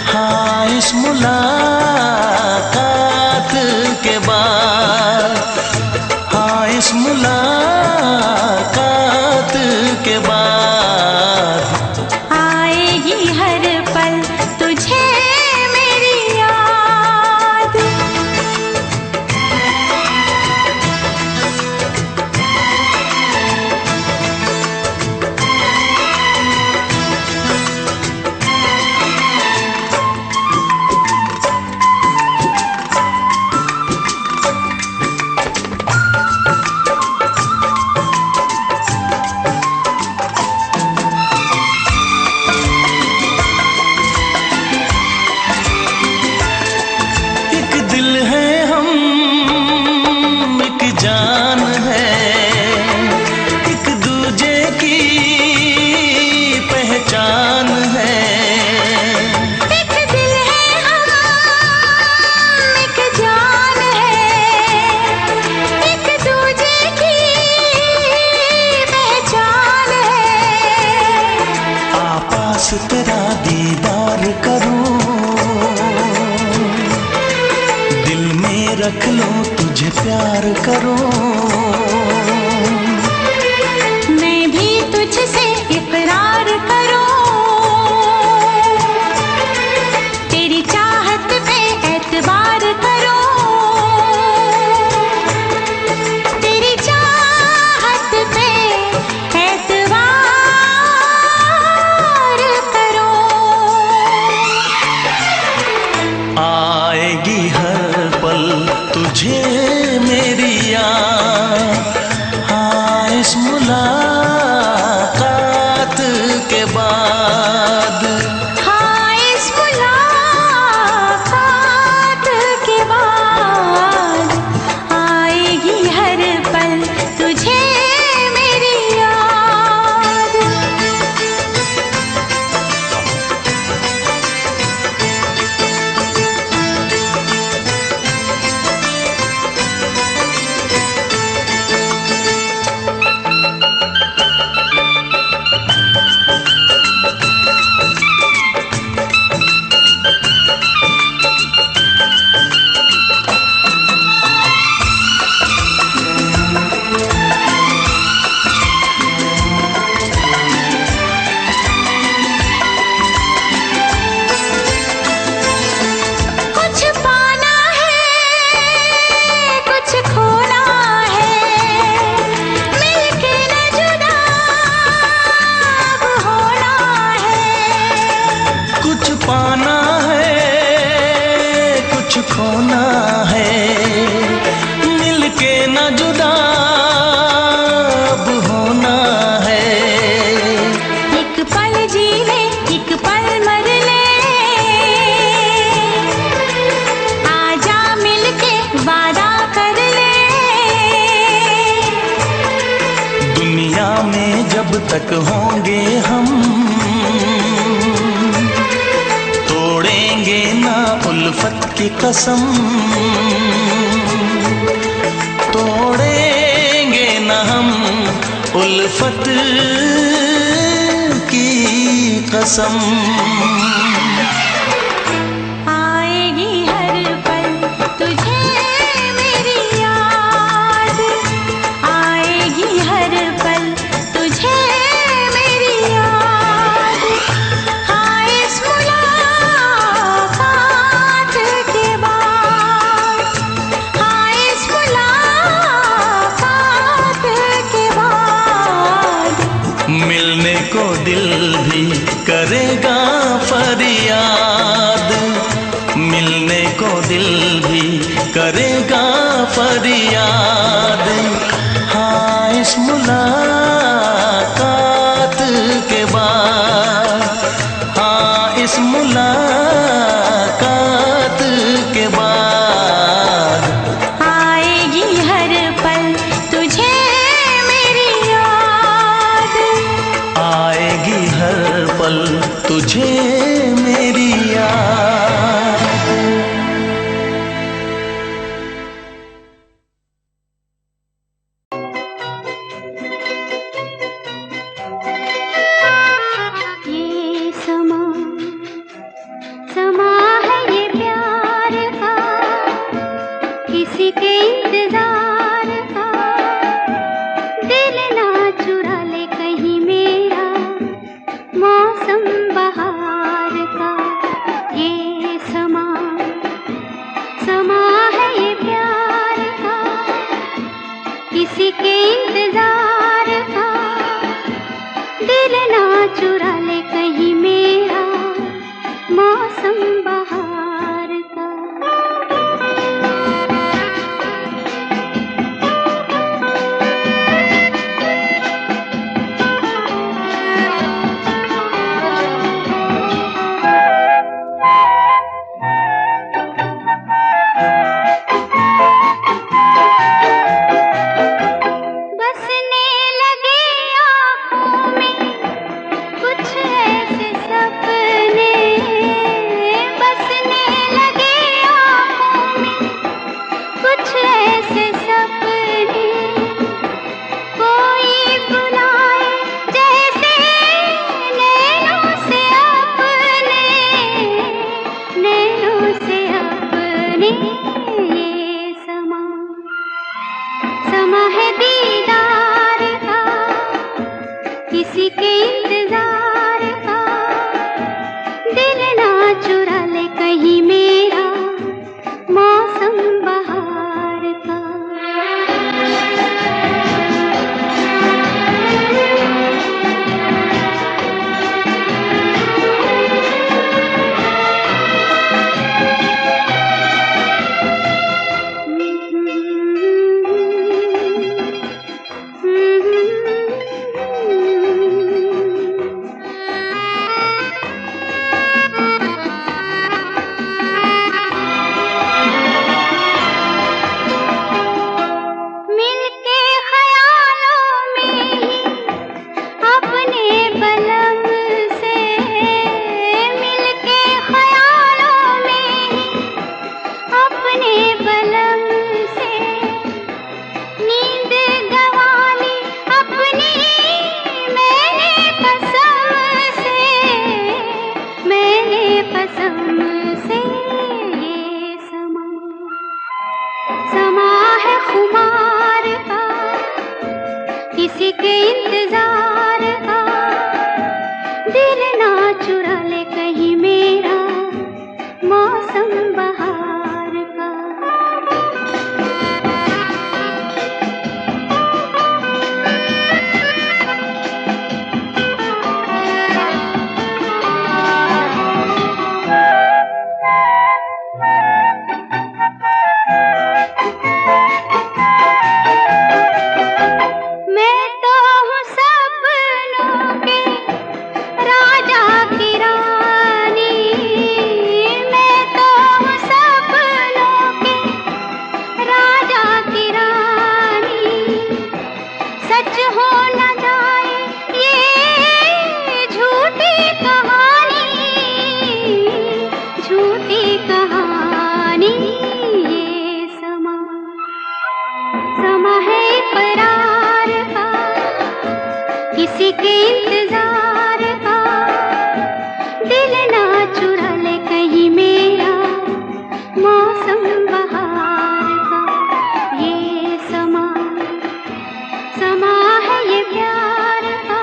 हाँ, इस मुलाकात के बाद, हाँ इस मुलाकात के बाद आएगी हर पल तुझे मेरी याद। जान है, एक दूजे की पहचान है। एक दिल है हम, एक जान है, एक दूजे की पहचान है। आपास तेरा दीदार करूं, दिल में रख लो तुझे प्यार करूं। मैं भी तुझसे इकरार करूं, तेरी चाहत पे एतबार करूं, तेरी चाहत पे एतबार करूं। आएगी हर पल तुझे मेरी याद, हाँ इस मुलाकात के बाद, हाँ इस मुलाकात के बाद आएगी हर पल तुझे मेरी याद। कुछ पाना है, कुछ खोना है, मिलके न जुदा अब होना है। कुछ पाना है कुछ खोना है, मिलके न जुदा अब होना है। एक पल जी ले, एक पल मर ले, आजा मिलके वादा कर ले। दुनिया में जब तक होंगे हम, तोड़ेंगे ना उल्फत की कसम, तोड़ेंगे ना हम उल्फत की कसम। आएगी हर पल तुझे मेरी याद, आएगी हर पल तुझे मेरी याद। हाँ इस मुलाकात के बाद, हाँ इस मुलाकात के बाद मिलने को दिल भी करेगा फरियाद, मिलने को दिल भी करेगा फरियाद। हाँ इस मुलाकात के बाद, हाँ इस मुलाकात के बाद आएगी हर पल तुझे मेरी याद, आएगी हर पल तुझे मेरी याद। किसी के इंतजार का दिल ना चुरा ले कहीं मेरा मौसम बहार का। ये समा है ये प्यार का किसी के इंतजार का दिल ना चुरा ले कहीं मेरा मौसम बहार का। बसने लगे आँखों में कुछ ऐसे सपने, बसने लगे आँखों में कुछ ऐसे सपने, कोई बुलाए जैसे नैनों से अपने, नैनों से अपने। ये समा है दीदार का किसी के इंतजार का दिल ना चुरा ले कहीं मेरा मौसम बहार का। मिलके ख्यालों में ही अपने बलम से, मिलके ख्यालों में ही अपने बलम से नींद गंवाली अपनी मैंने कसम से, मैंने कसम से। ये समा है खुमार का किसी के इंतजार का दिल ना चुरा ले कहीं मेरा मौसम बहार का। मैं तो हूँ सपनों के राजा की रानी, मैं तो हूँ सपनों के राजा की रानी। सच हो न जाए ये झूठी कहानी, झूठी कहानी। ये समा है इकरार का किसी के इंतजार का दिल ना चुरा ले कहीं मेरा मौसम बहार का। ये समा है ये प्यार का।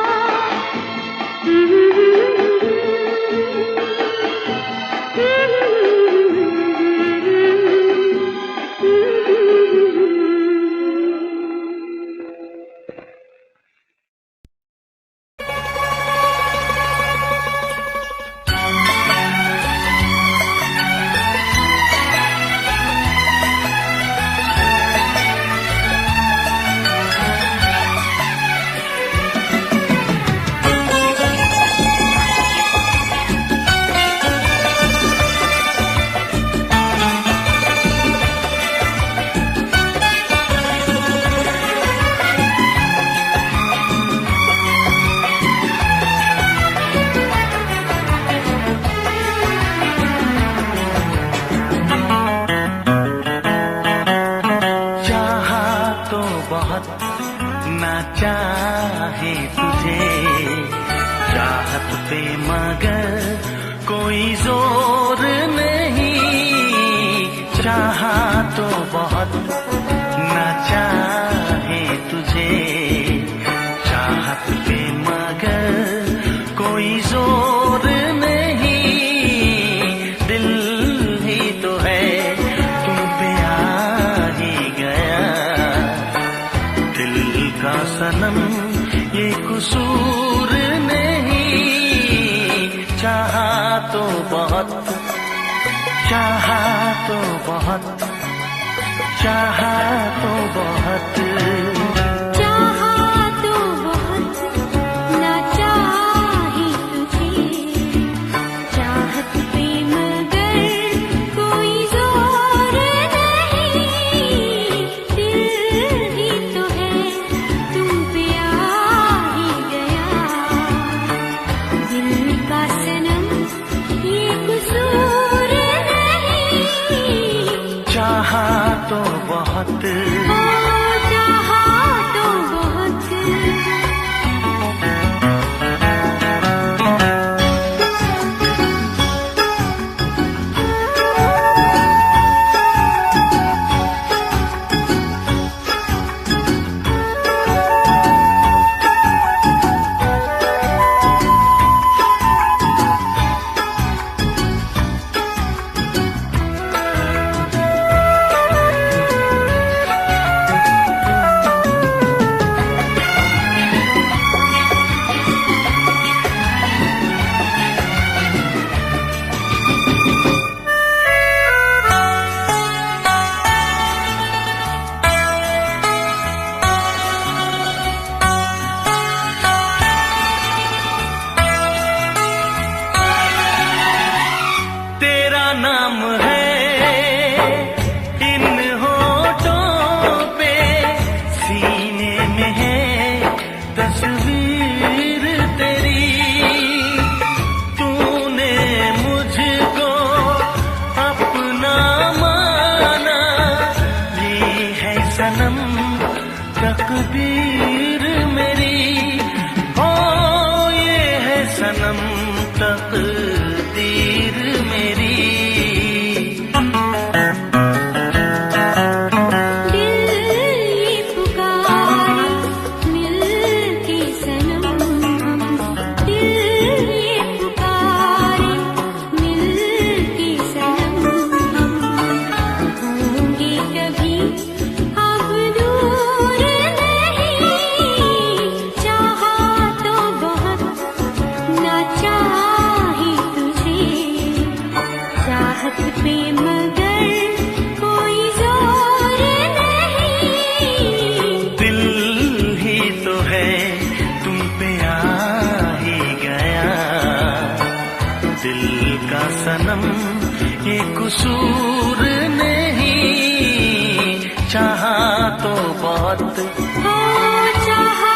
चाहा तो बहुत ना चाहे तुझे, चाहत पे मगर कोई जोर नहीं, दिल ही तो है तुम पे आ ही गया, दिल का सनम ये कसूर नहीं, चाहा तो बहुत, चाहा तो बहुत, चाहा तो बहुत, चाहा तो बहुत ना चाहे तुझे, चाहत पे मगर कोई जोर नहीं, दिल ही तो है तुम पे आ ही गया, दिल का सनम ये कसूर नहीं, चाहा तो बहुत, चाहा तो बहुत। तेरा नाम है इन होठों पे, सीने में है तस्वीर तेरी, तूने मुझको अपना माना, ये है सनम तकदीर मेरी, ओ ये है सनम तकदीर मेरी। दिल ये पुकारे मिलके सनम हम, दिल ये पुकारे मिलके सनम हम, होंगे कभी अब दूर नहीं, चाहा तो बहुत ना चाहे तुझे, चाहत पे मगर कोई जोर नहीं, दिल ही तो है तुम पे आ ही गया, दिल का सनम ये कसूर नहीं, चाहा तो बहुत, चाहा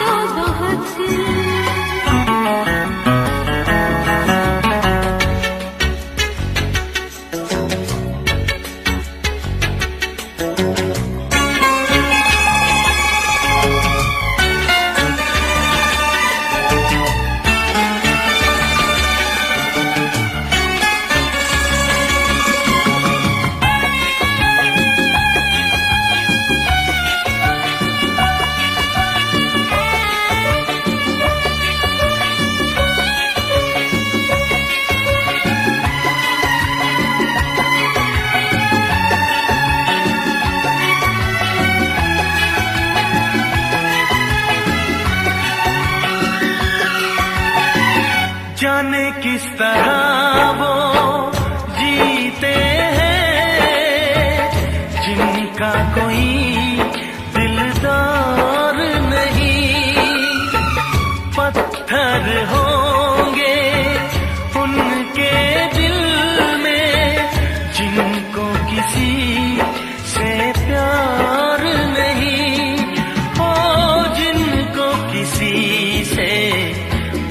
तो बहुत। जाने किस तरह वो जीते हैं जिनका कोई दिलदार नहीं, पत्थर होंगे उनके दिल में जिनको किसी से प्यार नहीं, ओ जिनको किसी से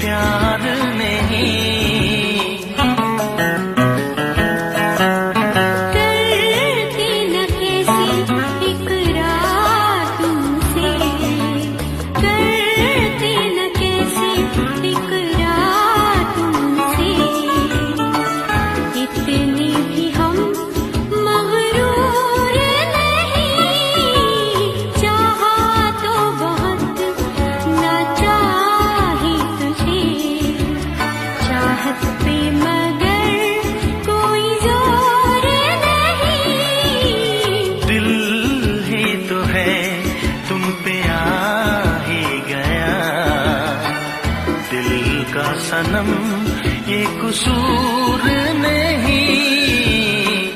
प्यार नहीं, सनम ये कसूर नहीं।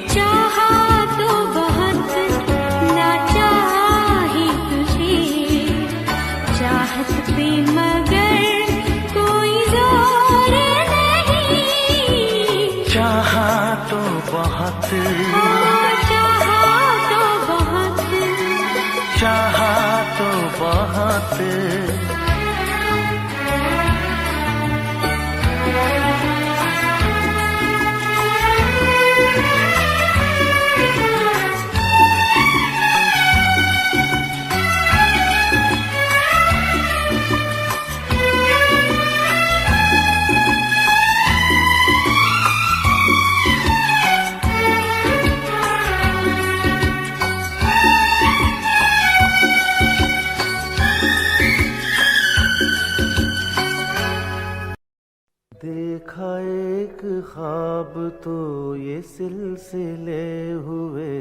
चाहा तो बहुत ना चाही तुझे, चाहत पे मगर कोई जोर नहीं। चाहा तो बहुत, चाहा तो बहुत, चाहा तो बहुत। देखा एक ख्वाब तो ये सिलसिले हुए,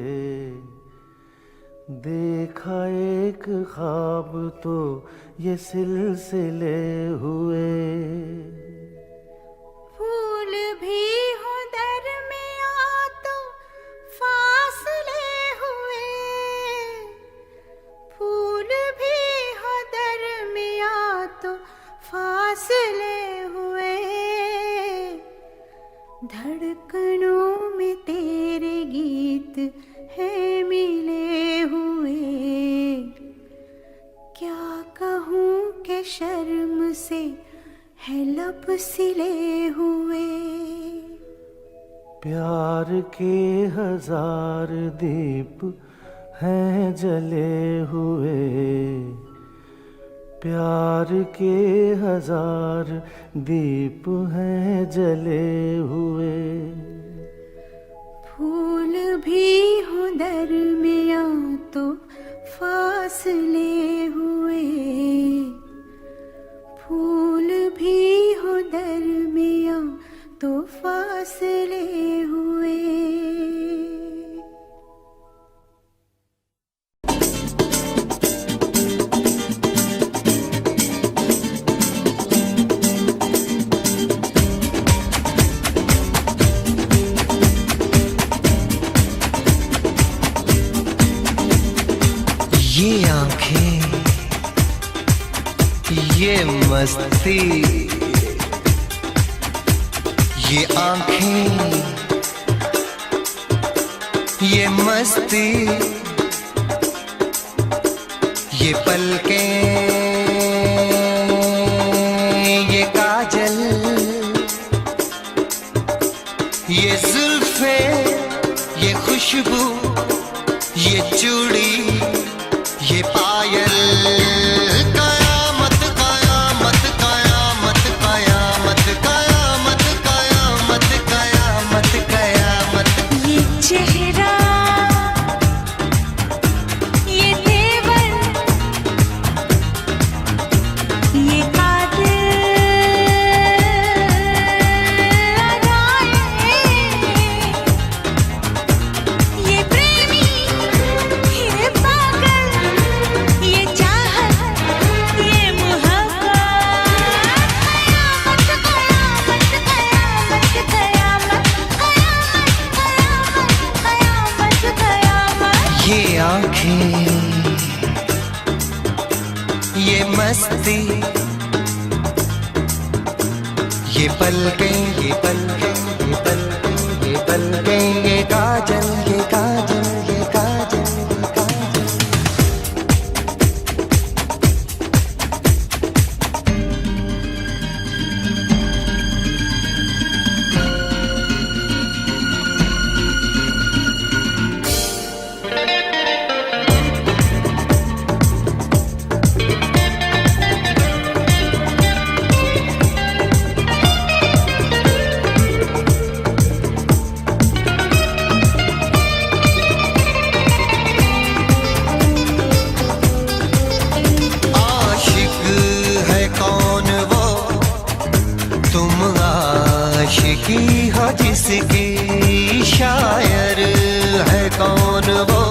देखा एक ख्वाब तो ये सिलसिले हुए। फूल भी हो दरमियां तो फासले हुए, फूल भी हो दरमियां तो फासले हुए। धड़कनों में तेरे गीत है मिले हुए। क्या कहूँ कि शर्म से है लब सिले हुए। प्यार के हजार दीप हैं जले हुए, प्यार के हजार दीप हैं जले हुए। फूल भी हो दरमियां तो फासले हुए, फूल भी हो दरमियां तो फासले हुए। ये आंखें, ये मस्ती, ये आंखें, ये मस्ती, ये पलकें, ये काजल, ये जुल्फे, ये खुशबू, ये चूड़ी, ये पायल। कयामत कयामत कयामत कयामत कयामत कयामत कयामत कयामत। ये चेहरा, ये तेवर, ये कातिल अदाएं, ये प्रेमी, ये पागल, ये चाहत, ये मोहब्बत। कयामत कयामत कयामत कयामत कयामत कयामत कयामत। ये आंखें, ये मस्ती, ये पलकें, ये पलकें, ये पलकें, ये पलकें, ये काजल, ये काजल, ये काजल, ये काजल। आशिक है कौन वो, तुम आशिकी हो जिसकी। शायर है कौन वो,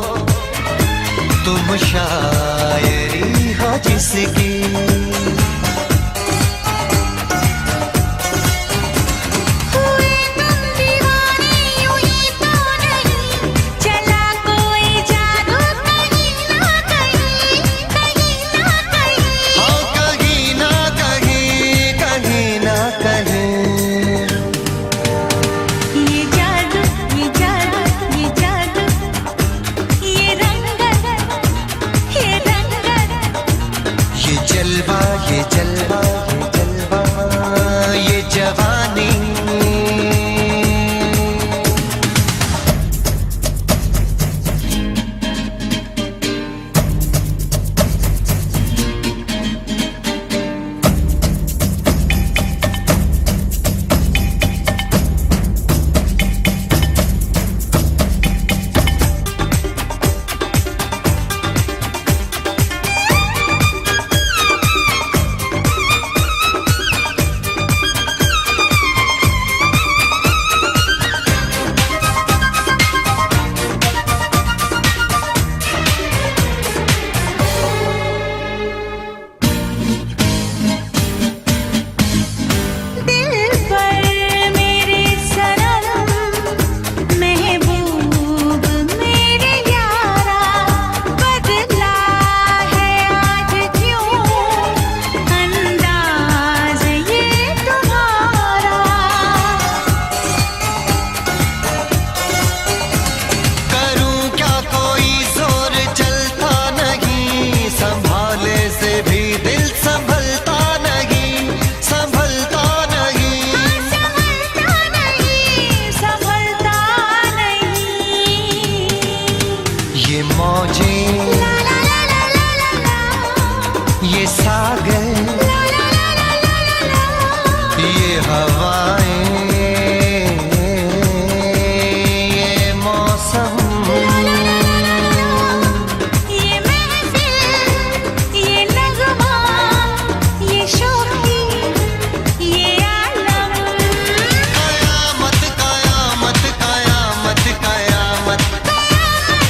तुम शायरी हो जिसकी। मौजें, ये सागर, ये हवाएं, ये मौसम, ये महफिल, ये नगमा, ये शोखी, ये आलम। कयामत कयामत कयामत कयामत, कयामत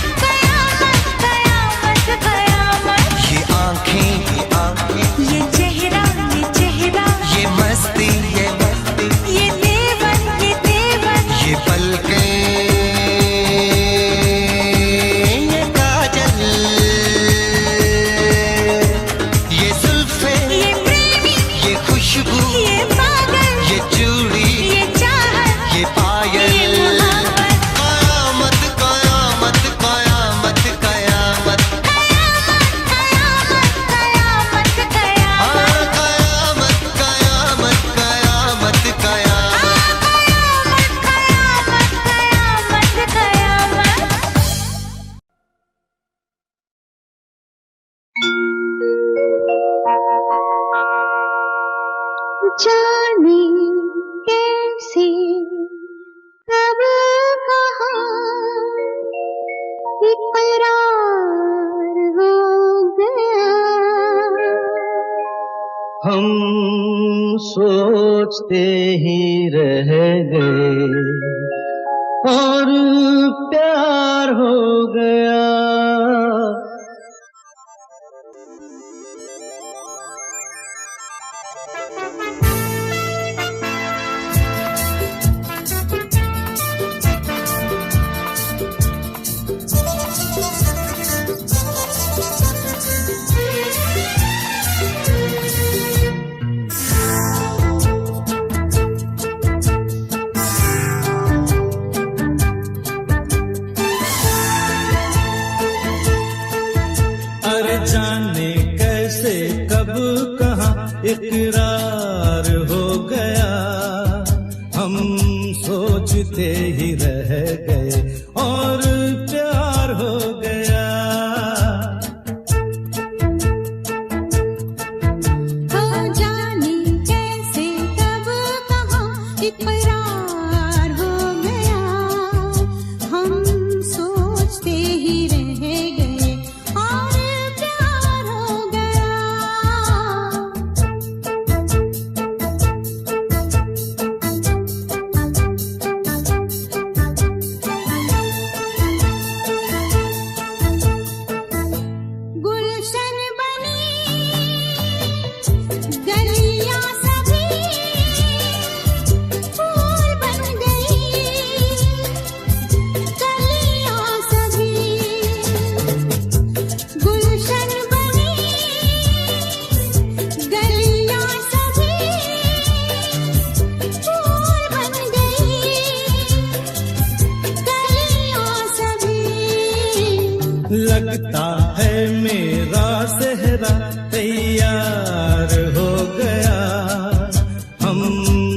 कयामत कयामत। ये आंखें, ये चेहरा, ये मस्ती, ये देवन, ये पलकें, ये काजल, ये जुल्फे, ये प्रेमी, ये खुशबू, ये पागल, ये चूड़ी, ये चाहत, ये पायल। ये मोहब्बत। कयामत कयामत कयामत कयामत, कयामत कयामत कयामत। कयामत कयामत कयामत कयामत। कयामत कयामत। जाने कैसे कब कहाँ इकरार हो गया। हम सोचते ही रह गए और प्यार हो गया। अरे जाने कैसे कब कहाँ इकरार हो गया। हम सोचते ही रह गए और प्यार हो गया। हो जाने कैसे कब कहाँ इकरार हो गया। हम सोचते ही रह गए और प्यार हो गया। गुलशन बनी गलियां सभी फूल बन गई। गलियां सभी गुलशन बनी गलियां सभी फूल बन गई। गलियां सभी लगता है मेरा सेहरा तैयार हो गया। हम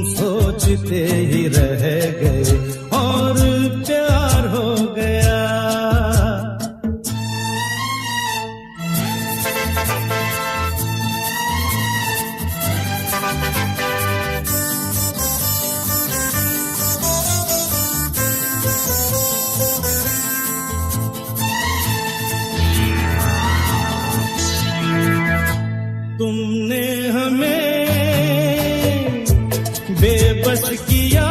सोचते ही रह गए और प्यार हो गया। तुमने हमें बेबस किया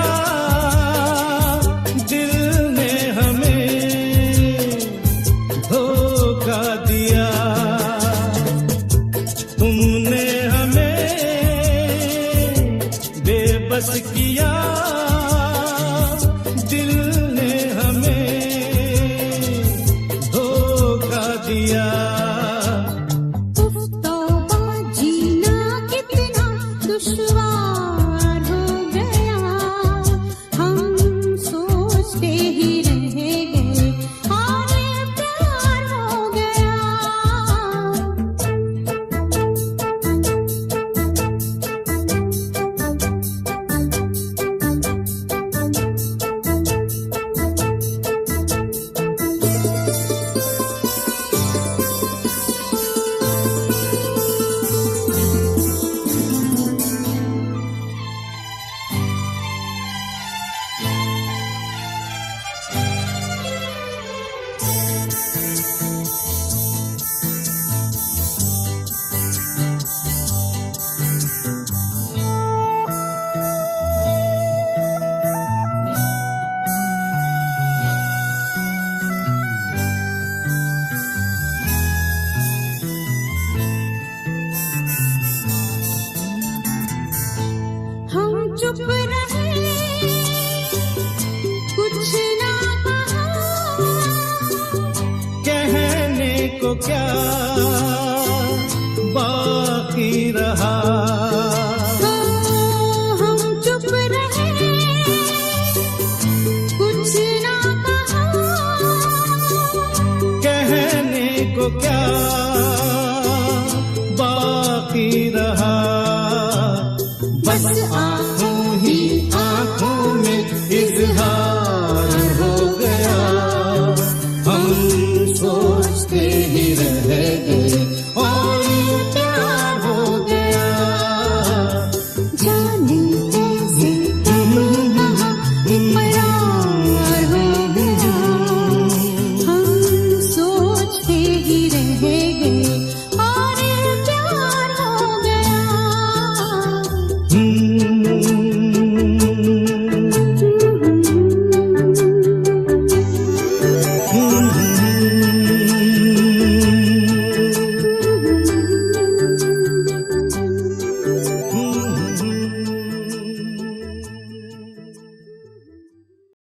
को क्या बाकी रहा।